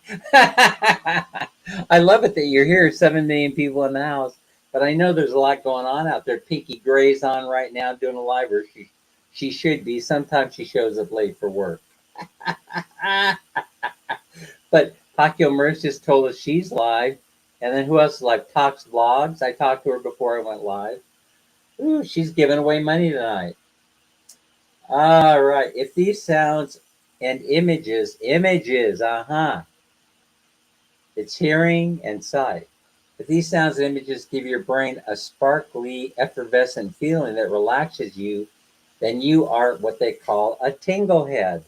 love it that you're here, 7 million people in the house. But I know there's a lot going on out there. Pinky Gray's on right now doing a live, or she should be. Sometimes she shows up late for work. But Takio Mertz just told us she's live. And then who else is live? Tox Vlogs. I talked to her before I went live. Ooh, she's giving away money tonight. All right. If these sounds and images, it's hearing and sight. If these sounds and images give your brain a sparkly, effervescent feeling that relaxes you, then you are what they call a tingle head.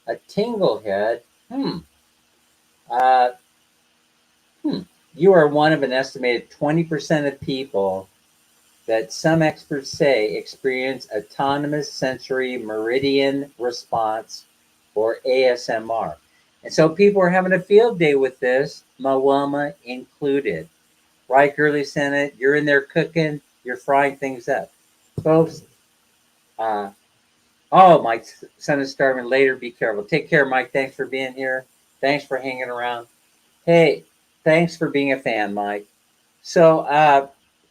A tingle head? Uh, You are one of an estimated 20% of people that some experts say experience autonomous sensory meridian response, or ASMR. And so people are having a field day with this, Mawama included. Right, Girly Senate? You're in there cooking, you're frying things up. Folks, oh, my son is starving later. Be careful. Take care, Mike. Thanks for being here. Thanks for hanging around. Hey, thanks for being a fan, Mike. So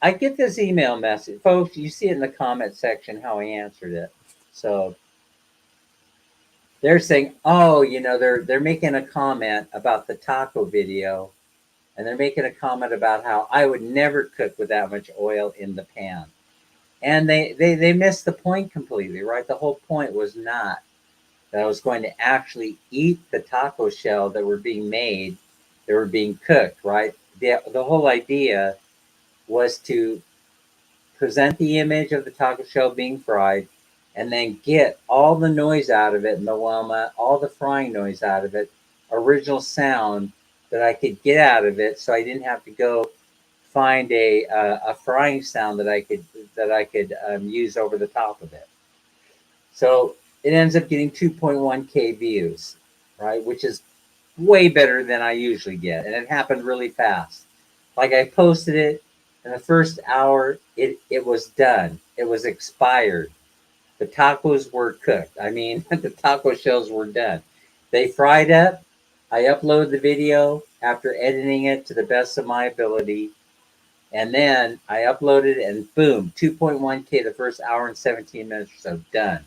I get this email message. Folks, you see it in the comment section how I answered it. So they're saying, oh, they're making a comment about the taco video, and they're making a comment about how I would never cook with that much oil in the pan. And they missed the point completely, right? The whole point was not that I was going to actually eat the taco shell that were being made, that were being cooked, right? The whole idea was to present the image of the taco shell being fried, and then get all the noise out of it, Moama, all the frying noise out of it, original sound that I could get out of it, so I didn't have to go find a frying sound that I could use over the top of it. So it ends up getting 2.1K views, right? Which is way better than I usually get. And it happened really fast. Like I posted it in the first hour, it was done. It was expired. The tacos were cooked. I mean, the taco shells were done. They fried up. I upload the video after editing it to the best of my ability. And then I uploaded it, and boom, 2.1K the first hour and 17 minutes or so, done.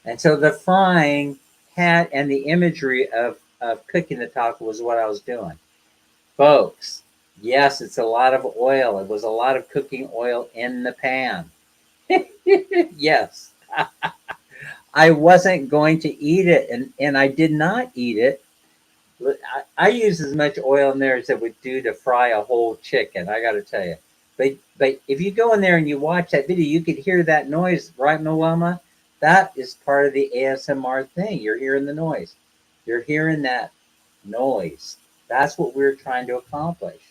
And so the frying had, and the imagery of cooking the taco was what I was doing. Folks, yes, it's a lot of oil. It was a lot of cooking oil in the pan. Yes. I wasn't going to eat it, and I did not eat it. I use as much oil in there as it would do to fry a whole chicken, I got to tell you. But if you go in there and you watch that video, you could hear that noise, right, Moama? That is part of the ASMR thing. You're hearing the noise. You're hearing that noise. That's what we're trying to accomplish.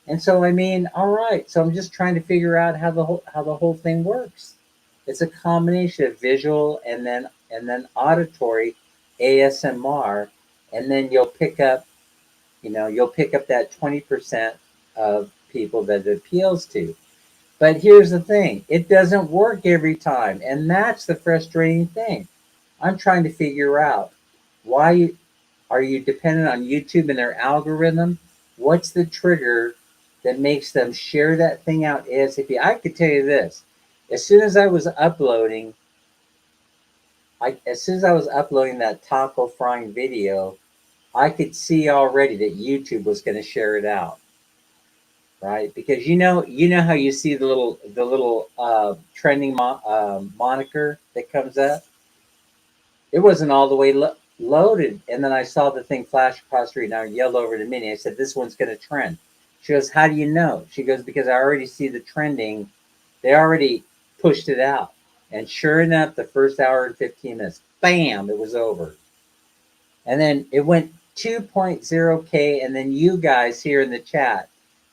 And so, I mean, all right. So I'm just trying to figure out how the whole thing works. It's a combination of visual and then auditory ASMR, and then you'll pick up that 20% of people that it appeals to. But here's the thing, it doesn't work every time, and that's the frustrating thing. I'm trying to figure out why Are you dependent on YouTube and their algorithm? What's the trigger that makes them share that thing out ASAP? I could tell you this. As soon as I was uploading, as soon as I was uploading that taco frying video, I could see already that YouTube was going to share it out, right? Because you know how you see the little trending moniker that comes up. It wasn't all the way loaded, and then I saw the thing flash across the street, and I yelled over to Minnie. I said, "This one's going to trend." She goes, "How do you know?" She goes, "Because I already see the trending. They already pushed it out." And sure enough, the first hour and 15 minutes, bam, it was over. And then it went 2.0K, and then you guys here in the chat,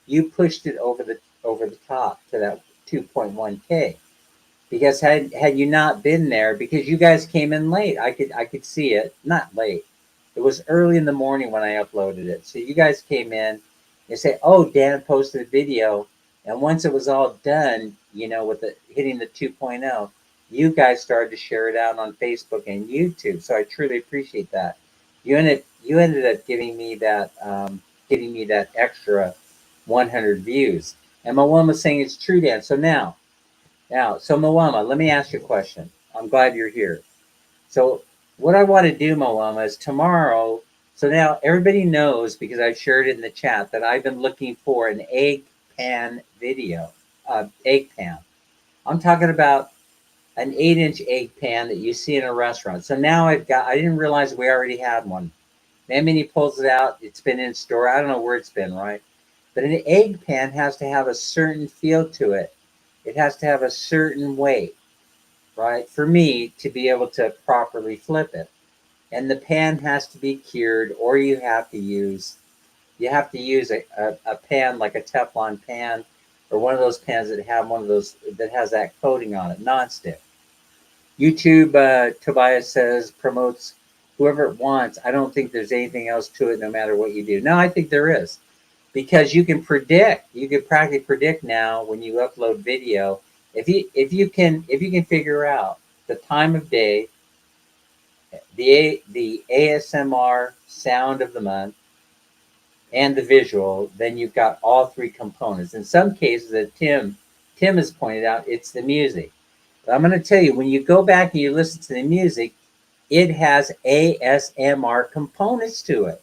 you pushed it over the top to that 2.1K. Because had you not been there, because you guys came in late, I could see it. Not late. It was early in the morning when I uploaded it. So you guys came in and say, "Oh, Dan posted a video." And once it was all done, you know, with it hitting the 2.0, you guys started to share it out on Facebook and YouTube. So I truly appreciate that. You ended up giving me that extra 100 views. And my one was saying it's true, Dan. So now, so Moama, let me ask you a question. I'm glad you're here. So what I want to do, Moama, is tomorrow. So now everybody knows, because I've shared it in the chat, that I've been looking for an egg pan video. Egg pan. I'm talking about an 8-inch egg pan that you see in a restaurant. So now I didn't realize we already had one. Then when he pulls it out, it's been in store. I don't know where it's been, right? But an egg pan has to have a certain feel to it. It has to have a certain weight, right? For me to be able to properly flip it. And the pan has to be cured, or you have to use a pan like a Teflon pan, or one of those pans that have one of those that has that coating on it, nonstick. YouTube, Tobias says, promotes whoever it wants. I don't think there's anything else to it no matter what you do. No, I think there is. Because you can practically predict now when you upload video. If you can figure out the time of day, the ASMR sound of the month, and the visual, then you've got all three components. In some cases, that Tim has pointed out, it's the music. But I'm going to tell you, when you go back and you listen to the music, it has ASMR components to it.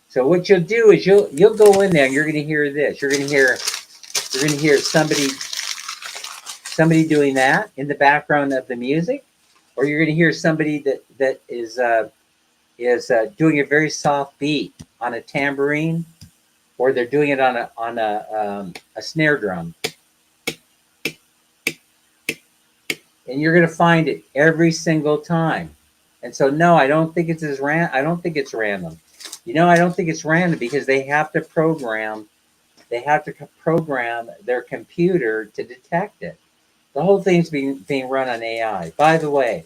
So what you'll do is you'll go in there and you're going to hear this. You're going to hear somebody doing that in the background of the music, or you're going to hear somebody that is doing a very soft beat on a tambourine, or they're doing it on a snare drum. And you're going to find it every single time. And so, no, I don't think it's I don't think it's random. You know, I don't think it's random because they have to program their computer to detect it. The whole thing's being run on AI. By the way,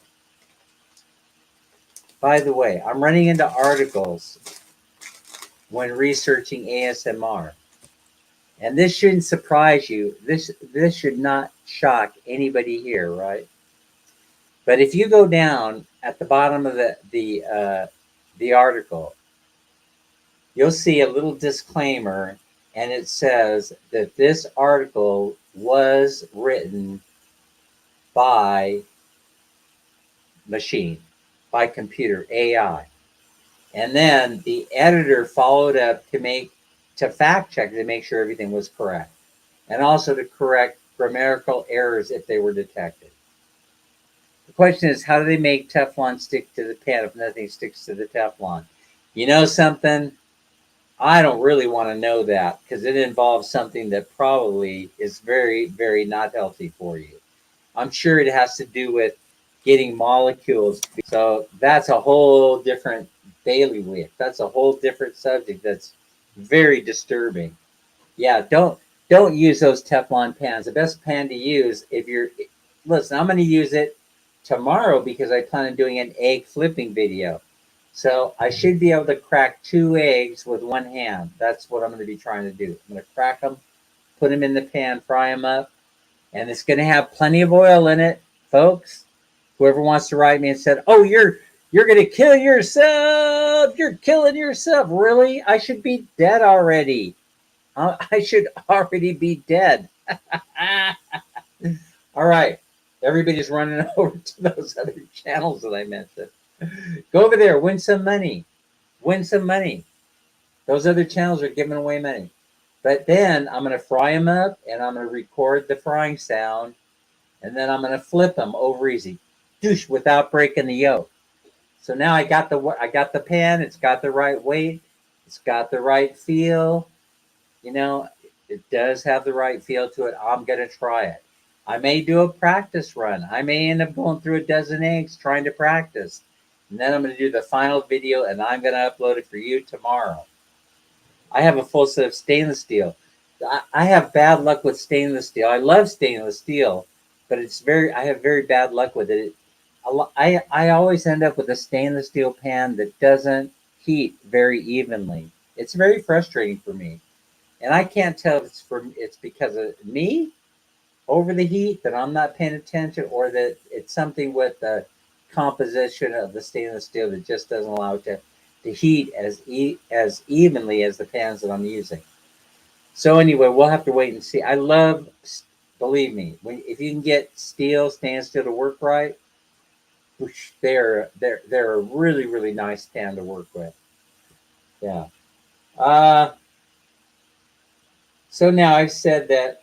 I'm running into articles when researching ASMR. And this shouldn't surprise you. This should not shock anybody here, right? But if you go down at the bottom of the article, you'll see a little disclaimer, and it says that this article was written by machine, by computer, AI. And then the editor followed up to fact check to make sure everything was correct, and also to correct grammatical errors if they were detected. The question is, how do they make Teflon stick to the pan if nothing sticks to the Teflon? You know something? I don't really want to know that because it involves something that probably is very, very not healthy for you. I'm sure it has to do with getting molecules. So that's a whole different bailiwick. That's a whole different subject that's very disturbing. Yeah, don't use those Teflon pans. The best pan to use listen, I'm going to use it tomorrow because I plan on doing an egg flipping video. So I should be able to crack 2 eggs with one hand. That's what I'm going to be trying to do. I'm going to crack them, put them in the pan, fry them up, and it's going to have plenty of oil in it, folks. Whoever wants to write me and said, "Oh, you're You're going to kill yourself. You're killing yourself. Really? I should be dead already. I should already be dead. All right. Everybody's running over to those other channels that I mentioned. Go over there, win some money. Win some money. Those other channels are giving away money. But then I'm going to fry them up and I'm going to record the frying sound and then I'm going to flip them over easy. Douche, without breaking the yolk. So now I got the pan, it's got the right weight, it's got the right feel. You know, it does have the right feel to it. I'm going to try it. I may do a practice run. I may end up going through a dozen eggs trying to practice. And then I'm going to do the final video and I'm going to upload it for you tomorrow. I have a full set of stainless steel. I have bad luck with stainless steel. I love stainless steel, but I have very bad luck with it. I always end up with a stainless steel pan that doesn't heat very evenly. It's very frustrating for me. And I can't tell if it's because of me over the heat that I'm not paying attention or that it's something with the composition of the stainless steel that just doesn't allow it to heat as evenly as the pans that I'm using. So anyway, we'll have to wait and see. Believe me, if you can get stainless steel to work right, they're a really nice pan to work with. Yeah. So now I've said that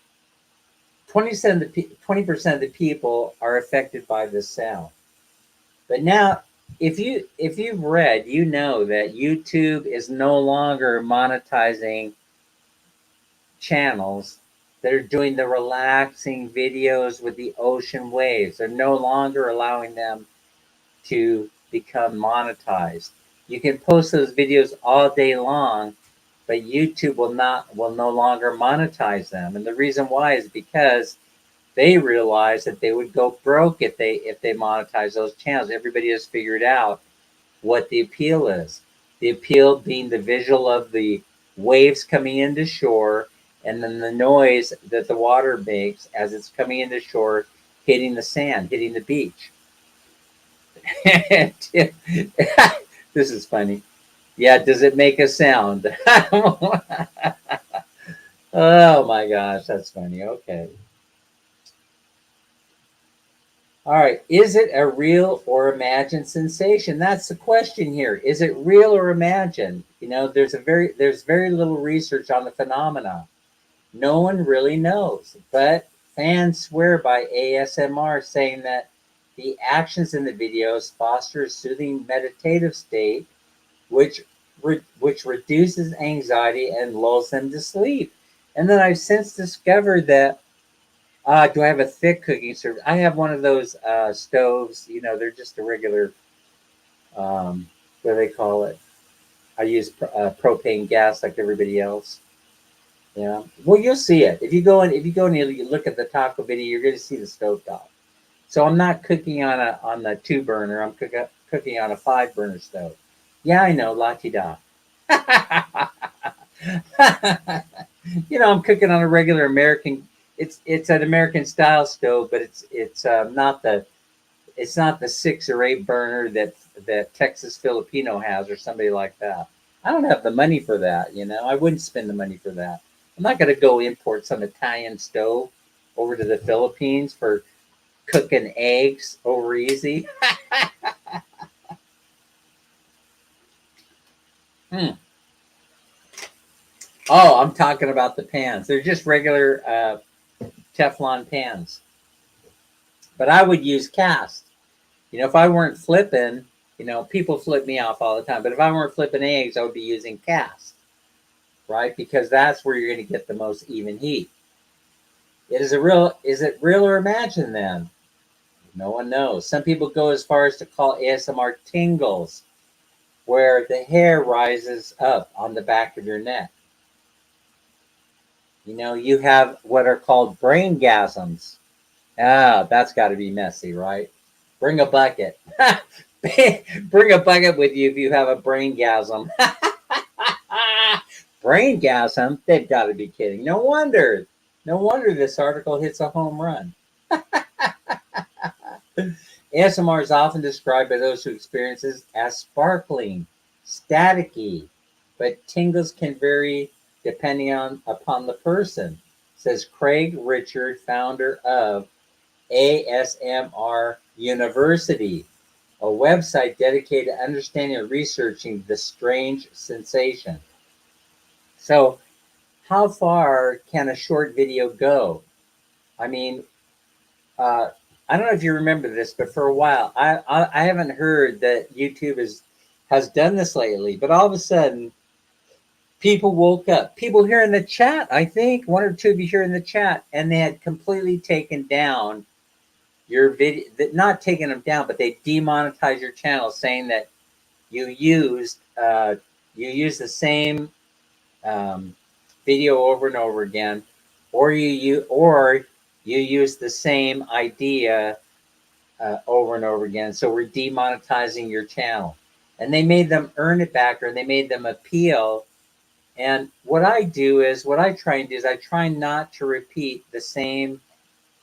20% of the people are affected by this sound. But now, if you've read, you know that YouTube is no longer monetizing channels that are doing the relaxing videos with the ocean waves. They're no longer allowing them to become monetized. You can post those videos all day long, but YouTube will no longer monetize them. And the reason why is because they realized that they would go broke if they monetize those channels. Everybody has figured out what the appeal is. The appeal being the visual of the waves coming into shore and then the noise that the water makes as it's coming into shore, hitting the sand, hitting the beach. This is funny. Yeah, does it make a sound? Oh my gosh, that's funny. Okay. All right. Is it a real or imagined sensation? That's the question here. Is it real or imagined? You know, there's very little research on the phenomena. No one really knows, but fans swear by ASMR, saying that the actions in the videos foster a soothing meditative state, which reduces anxiety and lulls them to sleep. And then I've since discovered that do I have a thick cooking surface? I have one of those stoves. You know, they're just a regular. What do they call it? I use propane gas like everybody else. Yeah. Well, you'll see it if you go in. If you go and you look at the taco video, you're going to see the stove top. So I'm not cooking on the 2-burner. I'm cooking on a 5-burner stove. Yeah, I know, la ti da. You know, I'm cooking on a regular American. It's an American style stove, but it's not the 6 or 8 burner that Texas Filipino has or somebody like that. I don't have the money for that. You know, I wouldn't spend the money for that. I'm not going to go import some Italian stove over to the Philippines for cooking eggs over easy. Hmm. Oh, I'm talking about the pans. They're just regular Teflon pans. But I would use cast. You know, if I weren't flipping, you know, people flip me off all the time. But if I weren't flipping eggs, I would be using cast, right? Because that's where you're going to get the most even heat. Is it real or imagined then? No one knows. Some people go as far as to call ASMR tingles, where the hair rises up on the back of your neck. You know, you have what are called brain gasms. Ah, that's got to be messy, right? Bring a bucket. Bring a bucket with you if you have a brain gasm. Brain gasm? They've got to be kidding. No wonder. No wonder this article hits a home run. ASMR is often described by those who experience it as sparkling, staticky, but tingles can vary depending upon the person, says Craig Richard, founder of ASMR University, a website dedicated to understanding and researching the strange sensation. So, how far can a short video go? I mean, uh, I don't know if you remember this, but for a while, I haven't heard that YouTube has done this lately. But all of a sudden, people woke up. People here in the chat, I think one or two of you here in the chat, and they had completely taken down your video. Not taking them down, but they demonetized your channel, saying that you used the same um, video over and over again, or you use the same idea over and over again. So we're demonetizing your channel. And they made them earn it back, or they made them appeal. And what I try and do is I try not to repeat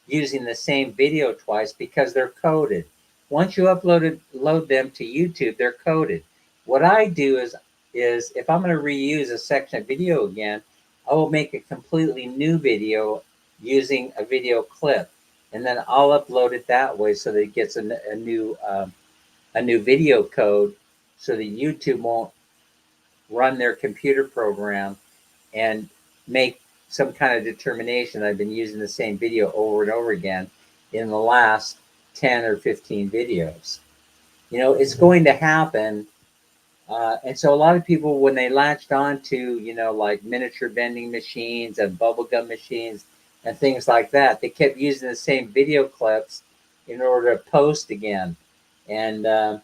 using the same video twice because they're coded. Once you load them to YouTube, they're coded. What I do is if I'm going to reuse a section of video again, I will make a completely new video using a video clip, and then I'll upload it that way so that it gets a new video code, so that YouTube won't run their computer program and make some kind of determination I've been using the same video over and over again in the last 10 or 15 videos. It's going to happen. And so a lot of people, when they latched on to, like miniature vending machines and bubblegum machines and things like that, they kept using the same video clips in order to post again. And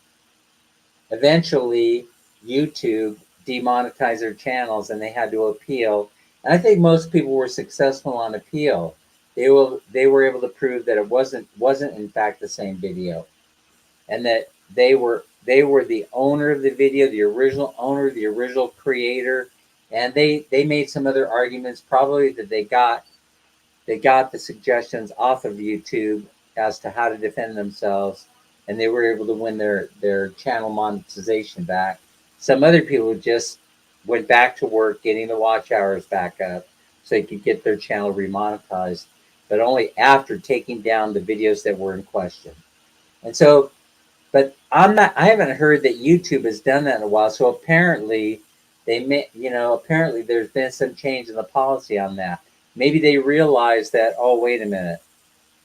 eventually, YouTube demonetized their channels and they had to appeal. And I think most people were successful on appeal. They were able to prove that it wasn't in fact the same video, and that they were the owner of the video, the original owner, the original creator. And they made some other arguments, probably that they got the suggestions off of YouTube as to how to defend themselves, and they were able to win their channel monetization back. Some other people just went back to work getting the watch hours back up so they could get their channel remonetized, but only after taking down the videos that were in question. And so, but I haven't heard that YouTube has done that in a while. So apparently apparently there's been some change in the policy on that. Maybe they realized that, oh, wait a minute,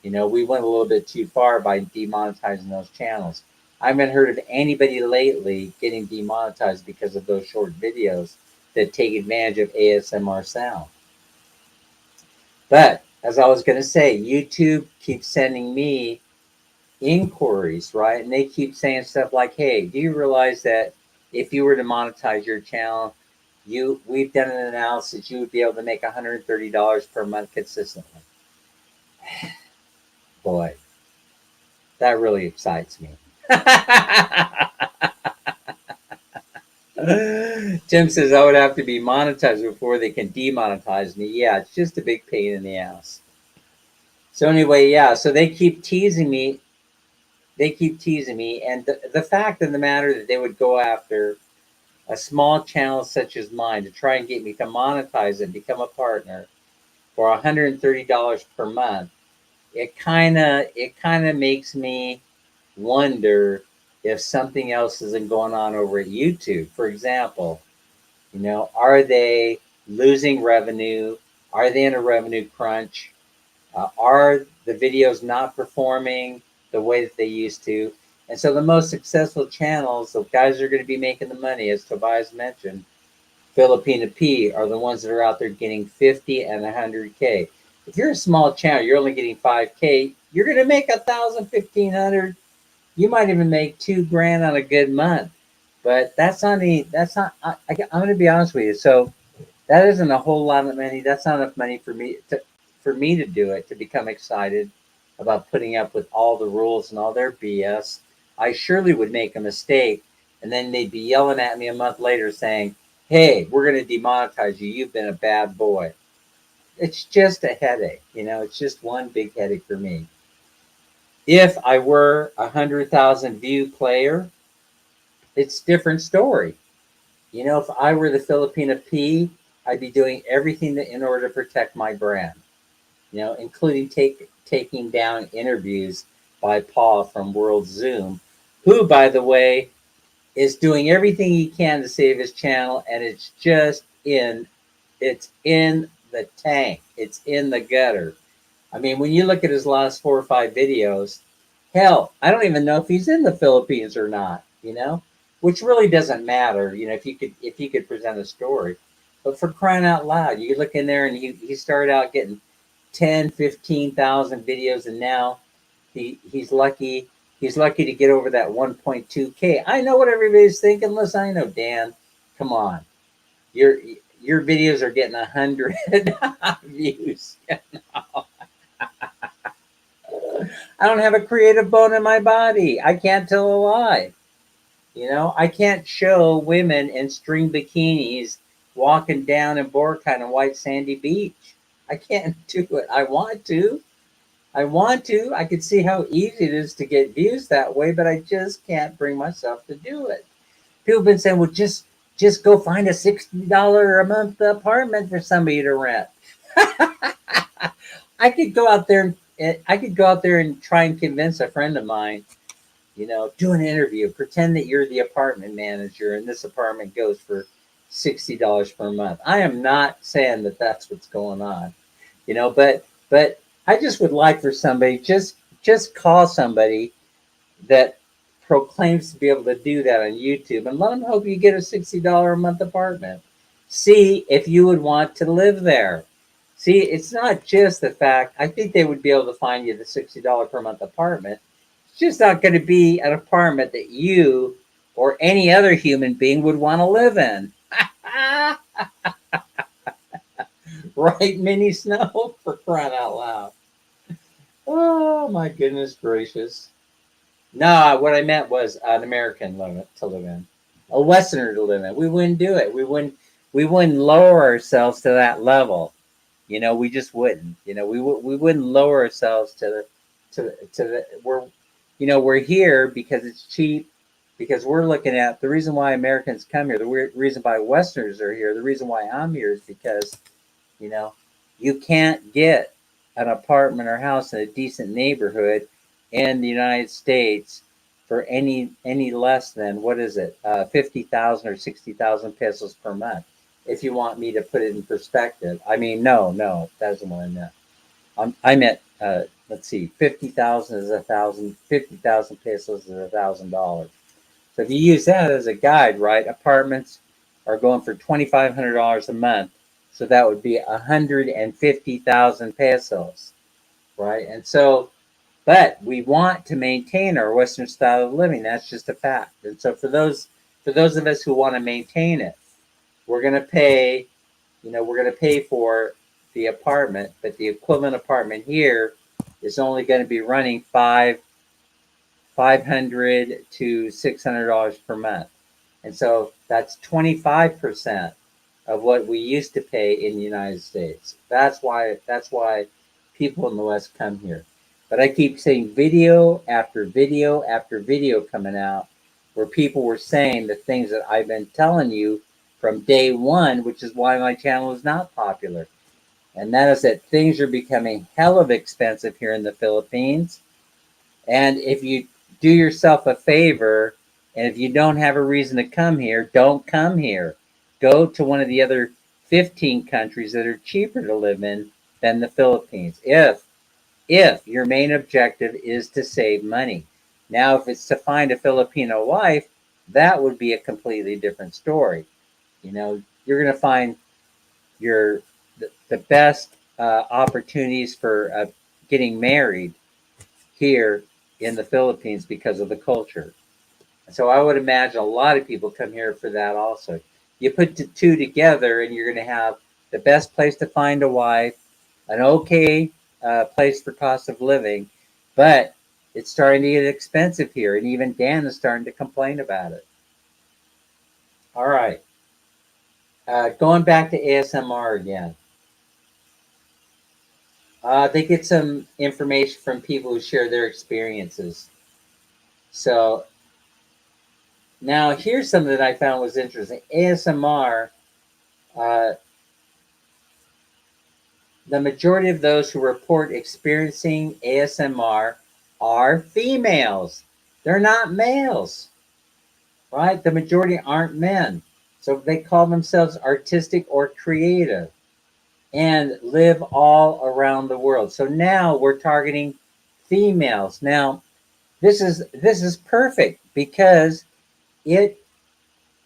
we went a little bit too far by demonetizing those channels. I haven't heard of anybody lately getting demonetized because of those short videos that take advantage of ASMR sound. But as I was going to say, YouTube keeps sending me inquiries, right? And they keep saying stuff like, hey, do you realize that if you were to monetize your channel, we've done an analysis, you would be able to make $130 per month consistently. Boy, that really excites me. Tim says I would have to be monetized before they can demonetize me. Yeah, it's just a big pain in the ass. So anyway, yeah, so they keep teasing me. And the fact of the matter that they would go after a small channel such as mine to try and get me to monetize and become a partner for $130 per month, it kind of makes me wonder if something else isn't going on over at YouTube. For example, are they losing revenue? Are they in a revenue crunch? Are the videos not performing the way that they used to? And so the most successful channels, the guys that are going to be making the money, as Tobias mentioned, Filipina P, are the ones that are out there getting 50 and 100K. If you're a small channel, you're only getting 5K, you're going to make 1,000, 1,500. You might even make $2,000 on a good month. But I'm going to be honest with you. So that isn't a whole lot of money. That's not enough money for me to do it, to become excited about putting up with all the rules and all their BS. I surely would make a mistake, and then they'd be yelling at me a month later saying, hey, we're going to demonetize you. You've been a bad boy. It's just a headache. It's just one big headache for me. If I were 100,000 view player, it's a different story. You know, if I were the Filipina P, I'd be doing everything in order to protect my brand. You know, including taking down interviews by Paul from World Zoom, who, by the way, is doing everything he can to save his channel, and it's in the tank. It's in the gutter. I mean, when you look at his last 4 or 5 videos, hell, I don't even know if he's in the Philippines or not, you know, which really doesn't matter, you know, if you could present a story. But for crying out loud, you look in there and he started out getting 10, 15,000 videos, and now he's lucky to get over that 1.2K. I know what everybody's thinking. Listen, I know, Dan. Come on. Your your videos are getting 100 views. I don't have a creative bone in my body. I can't tell a lie. You know, I can't show women in string bikinis walking down in Boracay on white sandy beach. I can't do it. I want to. I want to. I could see how easy it is to get views that way, but I just can't bring myself to do it. People have been saying, "Well, just go find a $60 a month apartment for somebody to rent." I could go out there and I could go out there and try and convince a friend of mine, you know, do an interview, pretend that you're the apartment manager, and this apartment goes for $60 per month. I am not saying that that's what's going on, you know, but I just would like for somebody just call somebody that proclaims to be able to do that on YouTube and let them help you get a $60 a month apartment. See if you would want to live there. See, it's not just the fact, I think they would be able to find you the $60 per month apartment. It's just not going to be an apartment that you or any other human being would want to live in. Right, Mini Snow? For crying out loud. Oh, my goodness gracious. No, what I meant was an American to live in, a Westerner to live in. We wouldn't do it. We wouldn't lower ourselves to that level. You know, we just wouldn't. You know, we wouldn't lower ourselves to the we're, you know, we're here because it's cheap. Because we're looking at the reason why Americans come here, the reason why Westerners are here, the reason why I'm here is because, you know, you can't get an apartment or house in a decent neighborhood in the United States for any less than what is it, 50,000 or 60,000 pesos per month. If you want me to put it in perspective, I mean, no, that isn't what I meant. I meant, let's see, 50,000 is 1,000. 50,000 pesos is $1,000. So if you use that as a guide, right, apartments are going for $2,500 a month. So that would be 150,000 pesos, right? And so, but we want to maintain our Western style of living. That's just a fact. And so for those of us who want to maintain it, we're going to pay, you know, we're going to pay for the apartment, but the equivalent apartment here is only going to be running 500 to $600 per month. And so that's 25% of what we used to pay in the United States. That's why people in the West come here. But I keep seeing video after video after video coming out where people were saying the things that I've been telling you from day one, which is why my channel is not popular. And that is that things are becoming hell of expensive here in the Philippines. And if you do yourself a favor, and if you don't have a reason to come here, don't come here. Go to one of the other 15 countries that are cheaper to live in than the Philippines. If your main objective is to save money. Now, if it's to find a Filipino wife, that would be a completely different story. You know, you're going to find your the best opportunities for getting married here in the Philippines because of the culture. So I would imagine a lot of people come here for that also. You put the two together and you're going to have the best place to find a wife, an okay place for cost of living, but it's starting to get expensive here. And even Dan is starting to complain about it. All right. Going back to ASMR again. They get some information from people who share their experiences. So now here's something that I found was interesting. ASMR, uh, the majority of those who report experiencing ASMR are females. They're not males, right? The majority aren't men. So they call themselves artistic or creative and live all around the world. So now we're targeting females. Now, this is perfect because it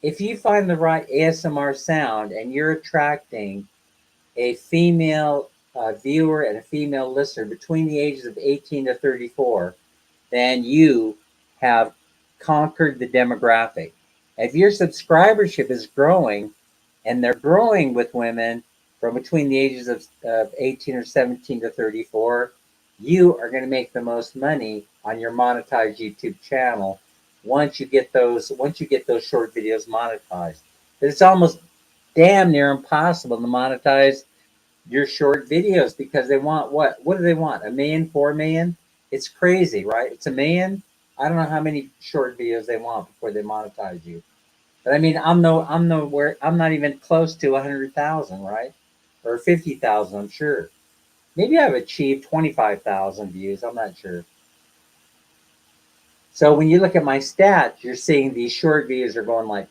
if you find the right ASMR sound and you're attracting a female viewer and a female listener between the ages of 18 to 34, then you have conquered the demographic. If your subscribership is growing and they're growing with women from between the ages of 18 or 17 to 34, you are going to make the most money on your monetized YouTube channel once you get those short videos monetized. It's almost damn near impossible to monetize your short videos because they want what? What do they want? A million, 4 million? It's crazy, right? It's a million. I don't know how many short videos they want before they monetize you. But I mean, I'm not even close to 100,000, right? Or 50,000, I'm sure. Maybe I've achieved 25,000 views. I'm not sure. So when you look at my stats, you're seeing these short videos are going like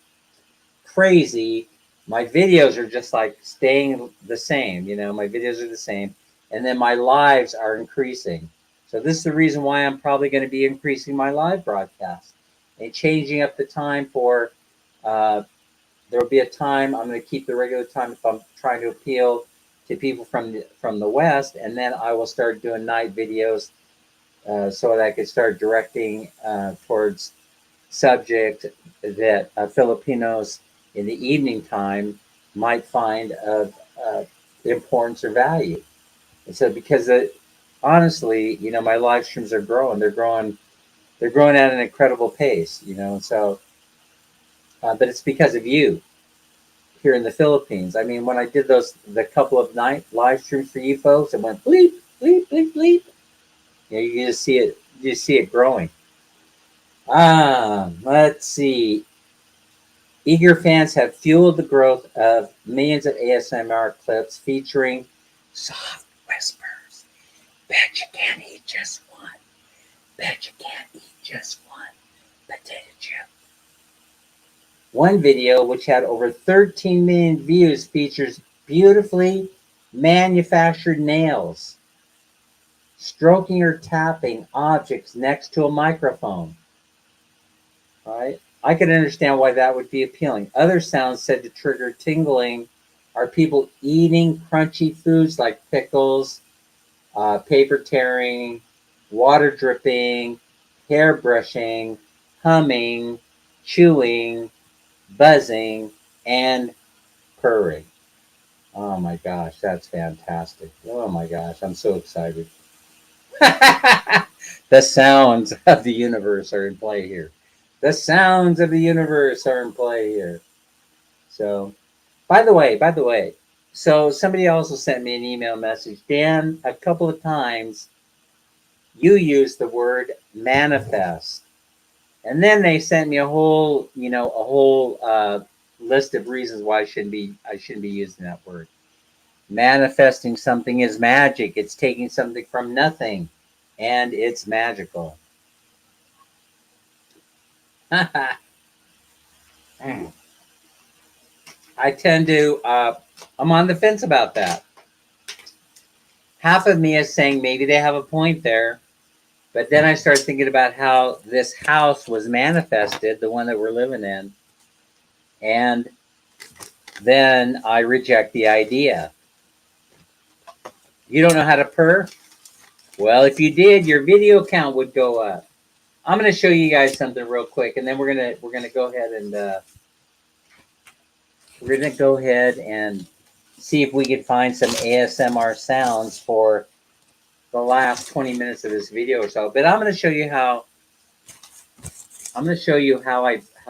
crazy. My videos are just like staying the same. My videos are the same. And then my lives are increasing. So this is the reason why I'm probably going to be increasing my live broadcast and changing up the time for, uh, there will be a time I'm going to keep the regular time if I'm trying to appeal to people from the West. And then I will start doing night videos so that I could start directing towards subject that Filipinos in the evening time might find of importance or value. And so, because honestly, my live streams are growing. They're growing at an incredible pace. So, but it's because of you here in the Philippines. I mean, when I did the couple of night live streams for you folks, it went bleep, bleep, bleep, bleep. You just see it. You just see it growing. Let's see. Eager fans have fueled the growth of millions of ASMR clips featuring soft whispers. Bet you can't eat just one. Bet you can't eat just one potato chip. One video, which had over 13 million views, features beautifully manufactured nails, stroking or tapping objects next to a microphone. Right? I can understand why that would be appealing. Other sounds said to trigger tingling are people eating crunchy foods like pickles, paper tearing, water dripping, hair brushing, humming, chewing, buzzing, and purring. Oh my gosh, that's fantastic. Oh my gosh, I'm so excited. The sounds of the universe are in play here. The sounds of the universe are in play here. So, by the way, so somebody also sent me an email message. Dan, a couple of times you used the word manifest. And then they sent me a whole list of reasons why I shouldn't be using that word. Manifesting something is magic. It's taking something from nothing and it's magical. I tend to, I'm on the fence about that. Half of me is saying maybe they have a point there, but then I start thinking about how this house was manifested, the one that we're living in, and then I reject the idea. You don't know how to purr? Well, if you did, your video count would go up. I'm going to show you guys something real quick, and then we're gonna go ahead and see if we can find some ASMR sounds for the last 20 minutes of this video or so. But I'm going to show you how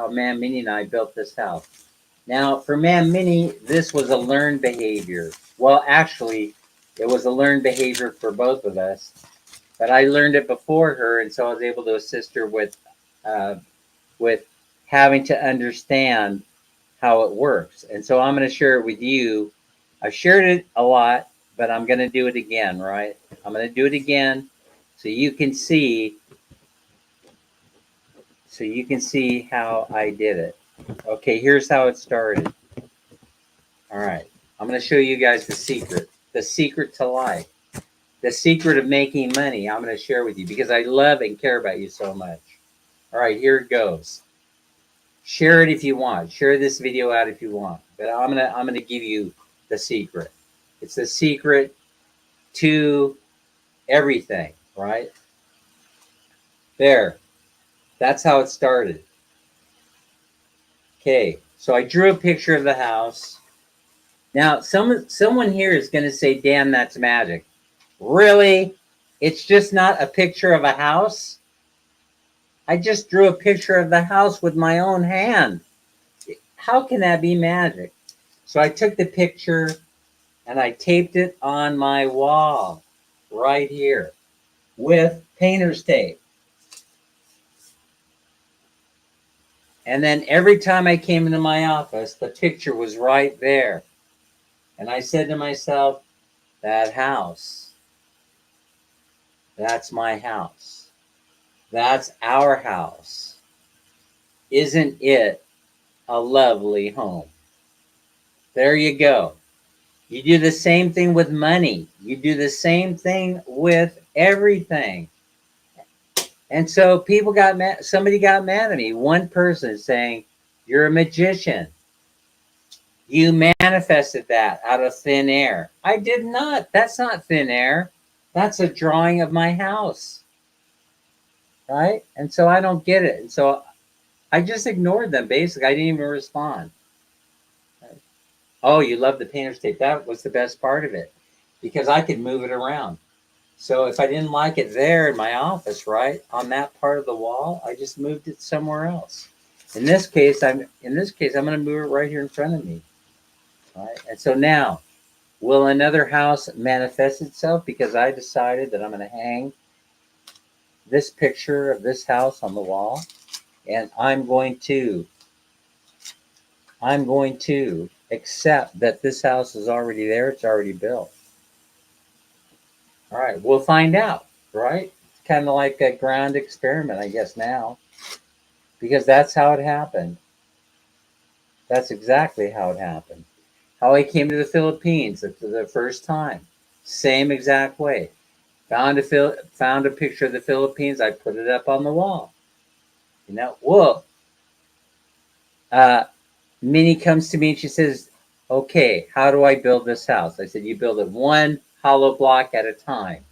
Man Mini and I built this house. Now, for Man Mini, this was a learned behavior. Well, actually, It was a learned behavior for both of us, but I learned it before her, and so I was able to assist her uh, with having to understand how it works. And so I'm going to share it with you. I've shared it a lot, but I'm going to do it again, right? I'm going to do it again so you can see how I did it. Okay, here's how it started. All right. I'm going to show you guys the secret to life, the secret of making money. I'm going to share with you because I love and care about you so much. All right, here it goes. Share it if you want. Share this video out if you want. But I'm gonna give you the secret. It's the secret to everything, right? There. That's how it started. Okay, so I drew a picture of the house. Now, someone here is gonna say, "Damn, that's magic." Really? It's just not a picture of a house? I just drew a picture of the house with my own hand. How can that be magic? So I took the picture and I taped it on my wall right here with painter's tape. And then every time I came into my office, the picture was right there. And I said to myself, that house, that's my house. That's our house. Isn't it a lovely home? There you go. You do the same thing with money. You do the same thing with everything. And so people got mad. Somebody got mad at me. One person saying, "You're a magician. You manifested that out of thin air." I did not. That's not thin air. That's a drawing of my house. Right? And so I don't get it. And so I just ignored them. Basically, I didn't even respond. Oh, you love the painter's tape. That was the best part of it because I could move it around. So if I didn't like it there in my office, right, on that part of the wall, I just moved it somewhere else. In this case, I'm going to move it right here in front of me. Right? And so now, will another house manifest itself because I decided that I'm going to hang this picture of this house on the wall, and I'm going to accept that this house is already there, it's already built. All right, we'll find out, right? It's kind of like a ground experiment, I guess, now, because that's how it happened. That's exactly how it happened. How I came to the Philippines for the first time. Same exact way. Found a picture of the Philippines. I put it up on the wall. You know, whoa. Minnie comes to me and she says, "Okay, how do I build this house?" I said, "You build it one hollow block at a time."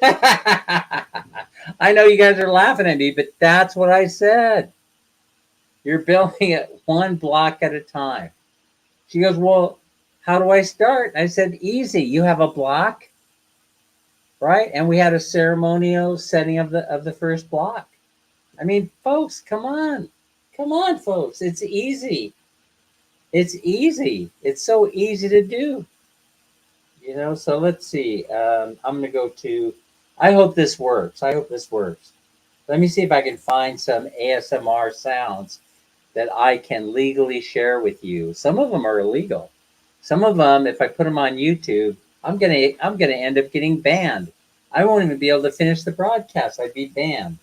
I know you guys are laughing at me, but that's what I said. You're building it one block at a time. She goes, "Well, how do I start?" I said, "Easy. You have a block, right?" And we had a ceremonial setting of the first block. I mean, folks, come on, folks. It's easy. It's easy. It's so easy to do. You know. So let's see. I'm gonna go to. I hope this works. I hope this works. Let me see if I can find some ASMR sounds that I can legally share with you. Some of them are illegal. Some of them, if I put them on YouTube, I'm gonna end up getting banned. I won't even be able to finish the broadcast. I'd be banned.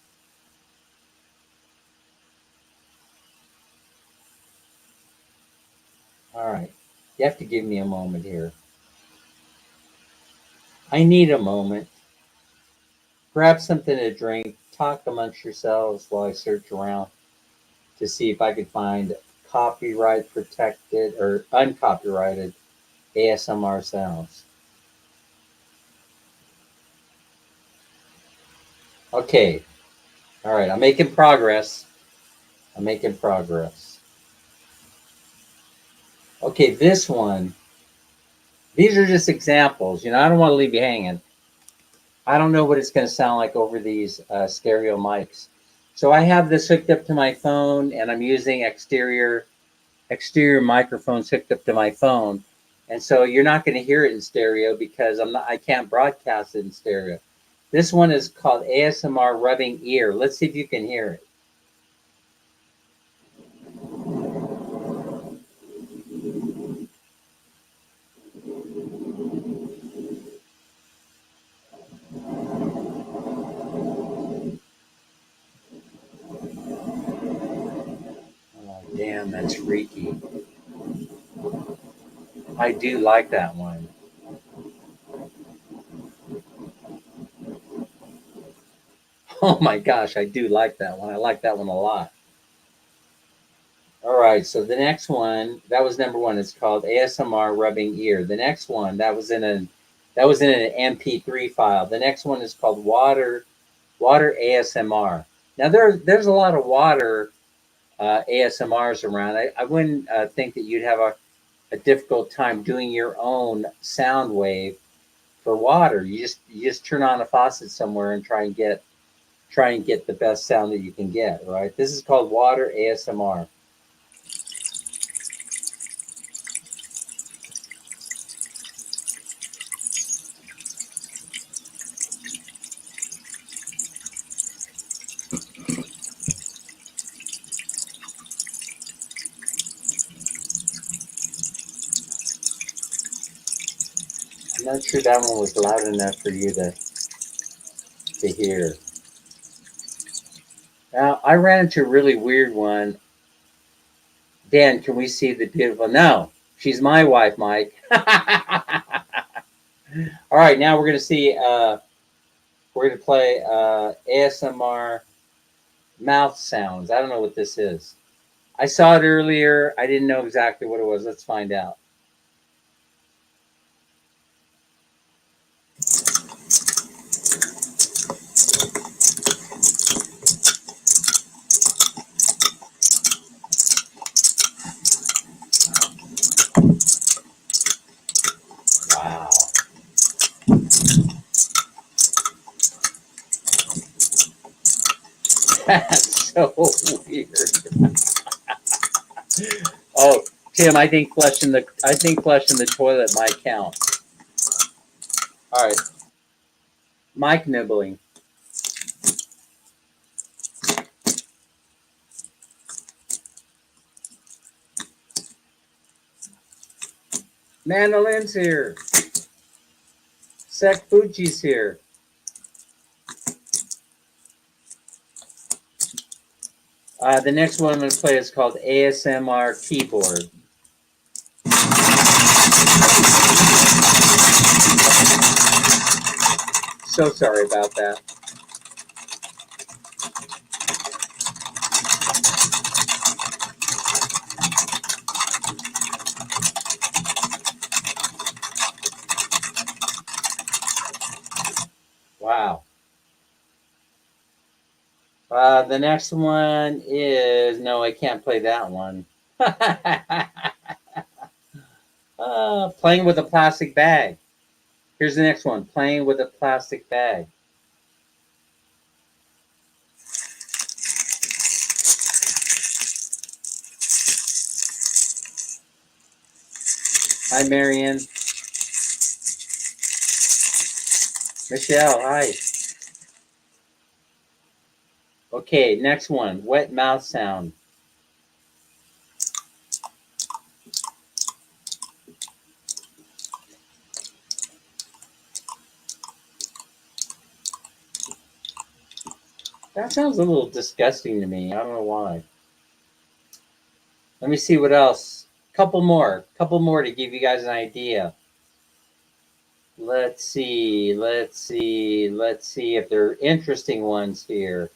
All right. You have to give me a moment here. I need a moment. Grab something to drink. Talk amongst yourselves while I search around to see if I can find copyright protected or uncopyrighted ASMR sounds. Okay. All right. I'm making progress. I'm making progress. Okay. This one, these are just examples. You know, I don't want to leave you hanging. I don't know what it's going to sound like over these stereo mics. So I have this hooked up to my phone and I'm using exterior microphones hooked up to my phone. And so you're not going to hear it in stereo because I can't broadcast it in stereo. This one is called ASMR rubbing ear. Let's see if you can hear it. Oh, damn, that's freaky. I do like that one. Oh my gosh, I do like that one. I like that one a lot. All right, so the next one, that was number one. It's called ASMR rubbing ear. The next one, that was in an MP3 file. The next one is called water ASMR. Now there's a lot of water ASMRs around. I wouldn't think that you'd have a difficult time doing your own sound wave for water. You just turn on a faucet somewhere and try and get the best sound that you can get. Right. This is called water ASMR. I'm not sure that one was loud enough for you to hear. Now I ran into a really weird one. Dan, can we see the beautiful? No, she's my wife, Mike. All right, now we're gonna see. We're gonna play ASMR mouth sounds. I don't know what this is. I saw it earlier. I didn't know exactly what it was. Let's find out. Wow, that's so weird. Oh, Tim, I think flushing the toilet might count. All right, Mike nibbling. Mandolin's here. Sek Fuji's here. The next one I'm going to play is called ASMR Keyboard. So sorry about that. Wow. The next one is no, I can't play that one. Playing with a plastic bag. Here's the next one. Playing with a plastic bag. Hi, Marion. Michelle, hi. Okay, next one. Wet mouth sound. That sounds a little disgusting to me. I don't know why. Let me see what else. Couple more. Couple more to give you guys an idea. Let's see. Let's see if there are interesting ones here.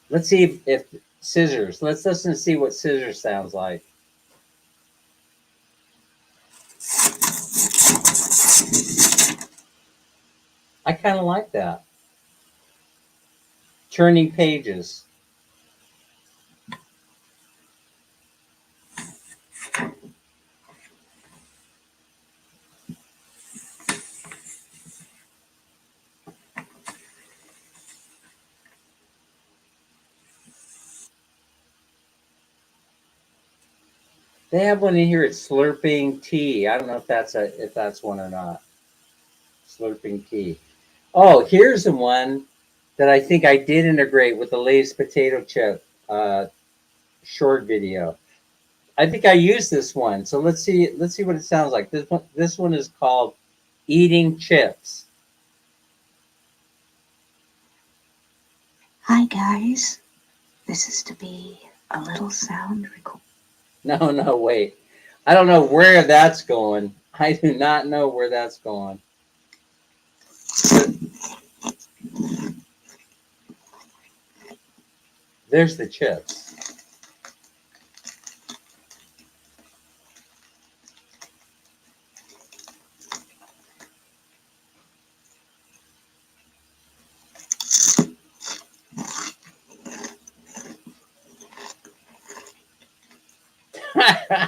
Let's see if scissors. Let's listen to see what scissors sounds like. I kind of like that. Turning pages. They have one in here. It's slurping tea. I don't know if that's one or not. Slurping tea. Oh, here's the one that I think I did integrate with the Lay's potato chip short video. I think I used this one. So let's see what it sounds like. This one is called Eating Chips. Hi guys, this is to be a little sound record. No, wait. I don't know where that's going. I do not know where that's going. There's the chips.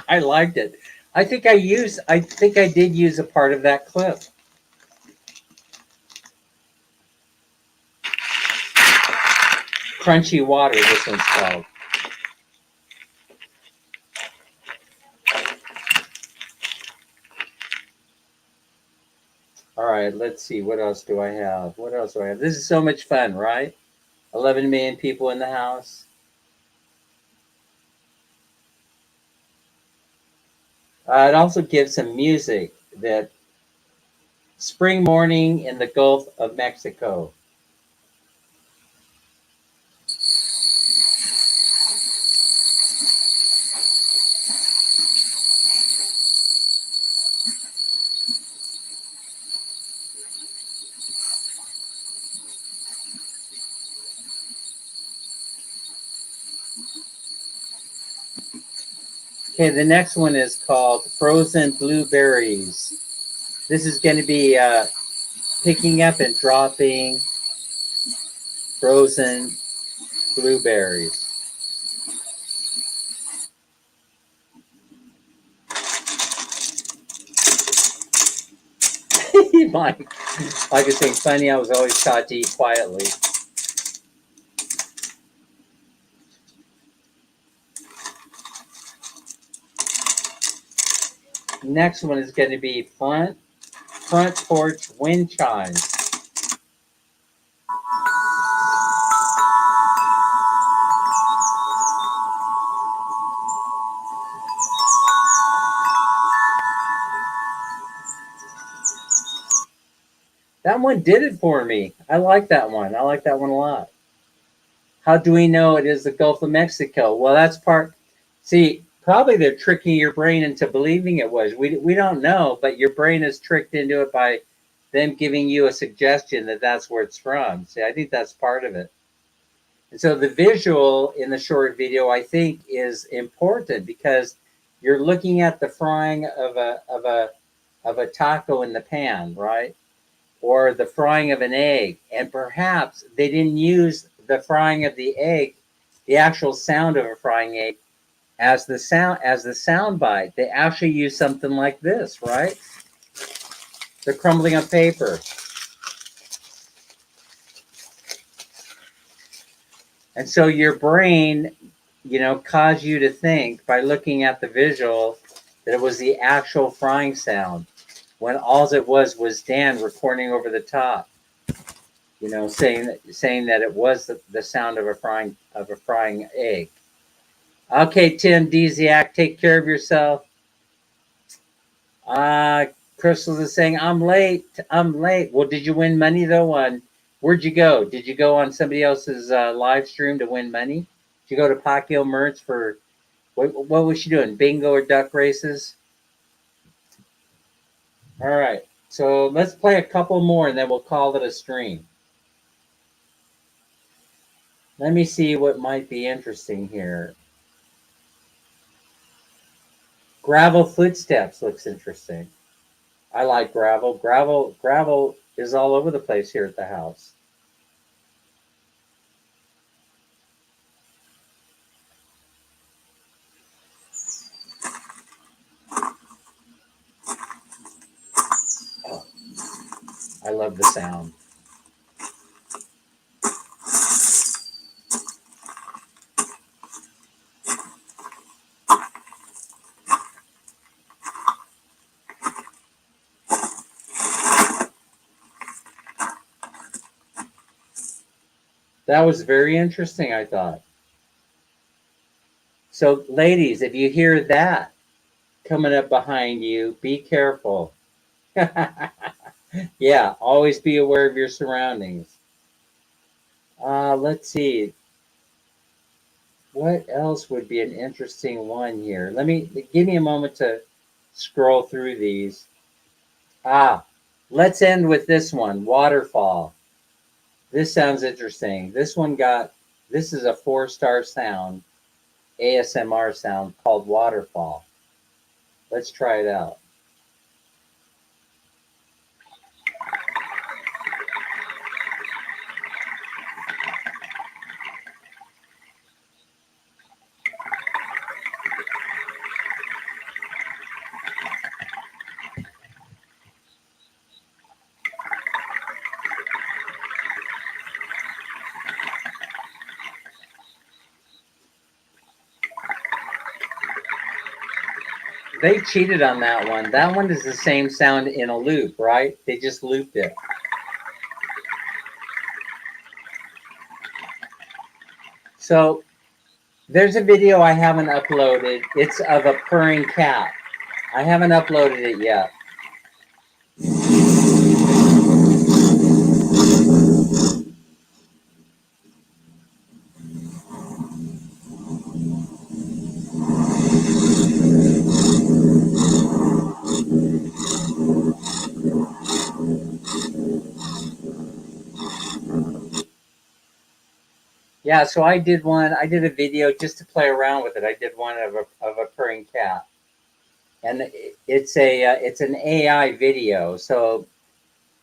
I liked it. I think I did use a part of that clip. Crunchy Water, this one's called. All right, let's see. What else do I have? What else do I have? This is so much fun, right? 11 million people in the house. It also gives some music that spring morning in the Gulf of Mexico. Okay, the next one is called Frozen Blueberries. This is going to be picking up and dropping frozen blueberries. Mike is saying, funny, I was always taught to eat quietly. Next one is going to be front porch wind chimes. That one did it for me. I like that one. I like that one a lot. How do we know it is the Gulf of Mexico? Well, that's part. See, probably they're tricking your brain into believing it was. We don't know, but your brain is tricked into it by them giving you a suggestion that that's where it's from. See, I think that's part of it. And so the visual in the short video, I think, is important because you're looking at the frying of a taco in the pan, right? Or the frying of an egg. And perhaps they didn't use the frying of the egg, the actual sound of a frying egg, as the sound bite. They actually use something like this, right? The crumbling of paper. And so your brain, caused you to think by looking at the visual that it was the actual frying sound, when all it was Dan recording over the top, saying that it was the sound of a frying egg. Okay, Tim Dziak, take care of yourself. Crystal is saying, I'm late. Well, did you win money though? Where'd you go? Did you go on somebody else's live stream to win money? Did you go to Pacquiao Mertz for what was she doing? Bingo or duck races? All right. So let's play a couple more and then we'll call it a stream. Let me see what might be interesting here. Gravel footsteps looks interesting. I like gravel. Gravel is all over the place here at the house. Oh, I love the sound. That was very interesting, I thought. So, ladies, if you hear that coming up behind you, be careful. Yeah, always be aware of your surroundings. Let's see. What else would be an interesting one here? Give me a moment to scroll through these. Ah, let's end with this one, waterfall. This sounds interesting. This is a 4-star sound, ASMR sound called waterfall. Let's try it out. They cheated on that one. That one is the same sound in a loop, right? They just looped it. So there's a video I haven't uploaded. It's of a purring cat. I haven't uploaded it yet. Yeah, so I did one. I did a video just to play around with it. I did one of a purring cat, and it's an AI video. So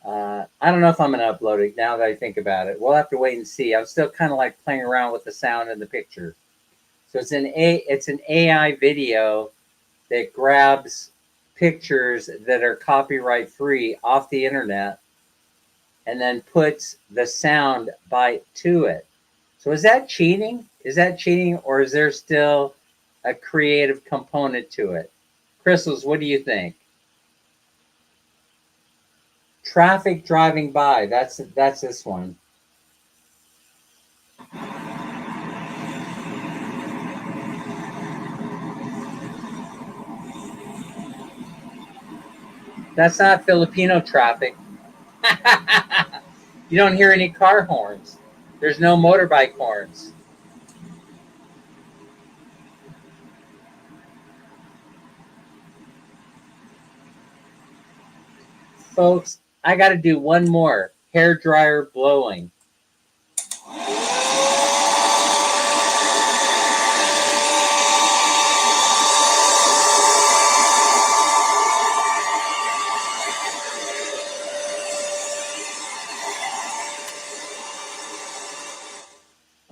I don't know if I'm going to upload it now that I think about it. We'll have to wait and see. I'm still kind of like playing around with the sound and the picture. So it's an AI video that grabs pictures that are copyright free off the internet and then puts the sound bite to it. So is that cheating? Is that cheating, or is there still a creative component to it? Crystals, what do you think? Traffic driving by. That's this one. That's not Filipino traffic. You don't hear any car horns. There's no motorbike horns. Folks, I got to do one more hair dryer blowing.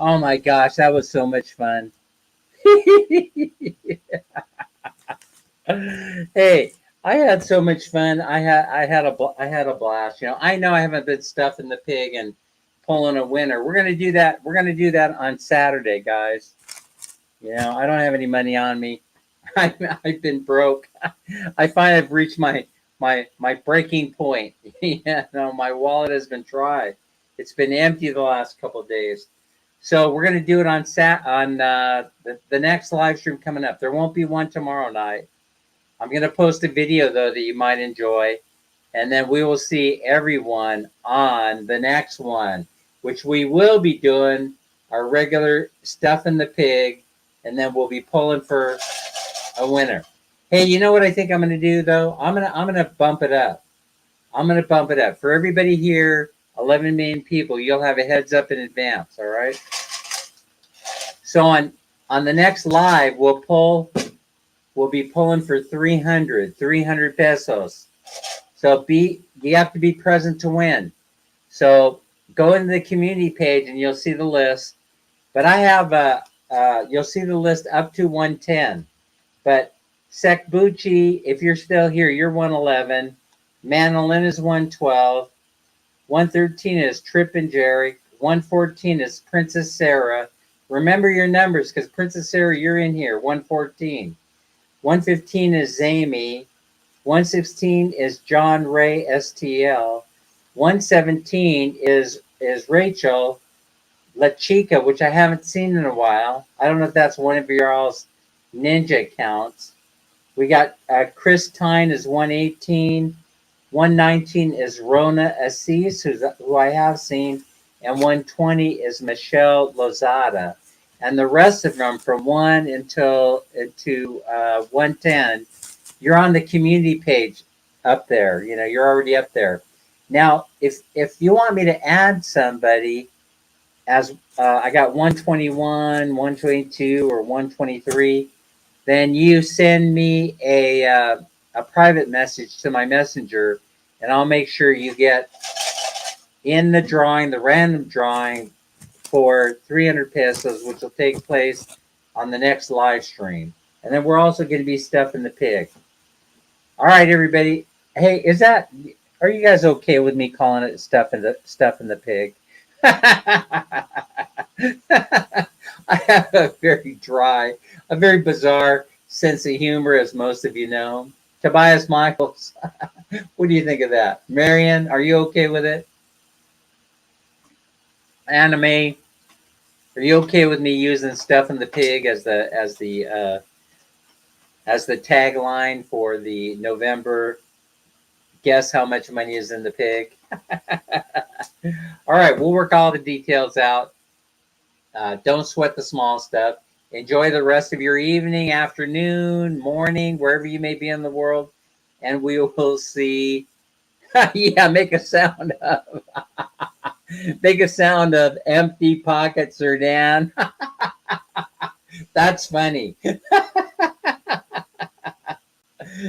Oh my gosh, that was so much fun. Hey, I had so much fun. I had a blast. You know, I know I haven't been stuffing the pig and pulling a winner. We're gonna do that. We're gonna do that on Saturday, guys. You know, I don't have any money on me. I've been broke. I find I've reached my breaking point. You know, my wallet has been dry. It's been empty the last couple of days. So we're gonna do it on the next live stream coming up. There won't be one tomorrow night. I'm going to post a video, though, that you might enjoy. And then we will see everyone on the next one, which we will be doing our regular stuff in the pig. And then we'll be pulling for a winner. Hey, you know what I think I'm going to do, though? I'm going to bump it up. I'm going to bump it up. For everybody here, 11 million people, you'll have a heads up in advance, all right? So on the next live, we'll be pulling for 300 pesos. So you have to be present to win. So go into the community page and you'll see the list. But I have you'll see the list up to 110. But Sekbuchi, if you're still here, you're 111. Manolin is 112. 113 is Trip and Jerry. 114 is Princess Sarah. Remember your numbers, because Princess Sarah, you're in here. 114. 115 is Zamy. 116 is John Ray STL. 117 is Rachel. La Chica, which I haven't seen in a while. I don't know if that's one of your all's ninja accounts. We got Chris Tyne is 118. 119 is Rona Assis, who I have seen. And 120 is Michelle Lozada. And the rest of them from 1 until to 110, you're on the community page up there. You know, you're already up there. Now, if you want me to add somebody, as I got 121, 122, or 123, then you send me a private message to my messenger, and I'll make sure you get in the drawing, the random drawing for 300 pesos, which will take place on the next live stream. And then we're also going to be stuffing the pig. All right, everybody. Hey, are you guys okay with me calling it stuffing the pig? I have a very bizarre sense of humor, as most of you know. Tobias Michaels, what do you think of that? Marion, are you okay with it? Anime, are you okay with me using "stuffing the pig" as the tagline for the November? Guess how much money is in the pig? All right, we'll work all the details out. Don't sweat the small stuff. Enjoy the rest of your evening, afternoon, morning, wherever you may be in the world. And we will see. Yeah, make a sound of empty pockets, Sir Dan. That's funny.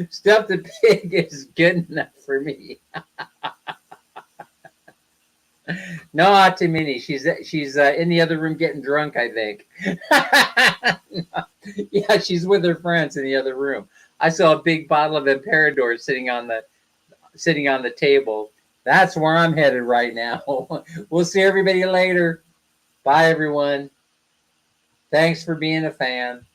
Stuff the pig is good enough for me. No, Atimini. She's in the other room getting drunk, I think. Yeah, she's with her friends in the other room. I saw a big bottle of Emperador sitting on the table. That's where I'm headed right now. We'll see everybody later. Bye, everyone. Thanks for being a fan.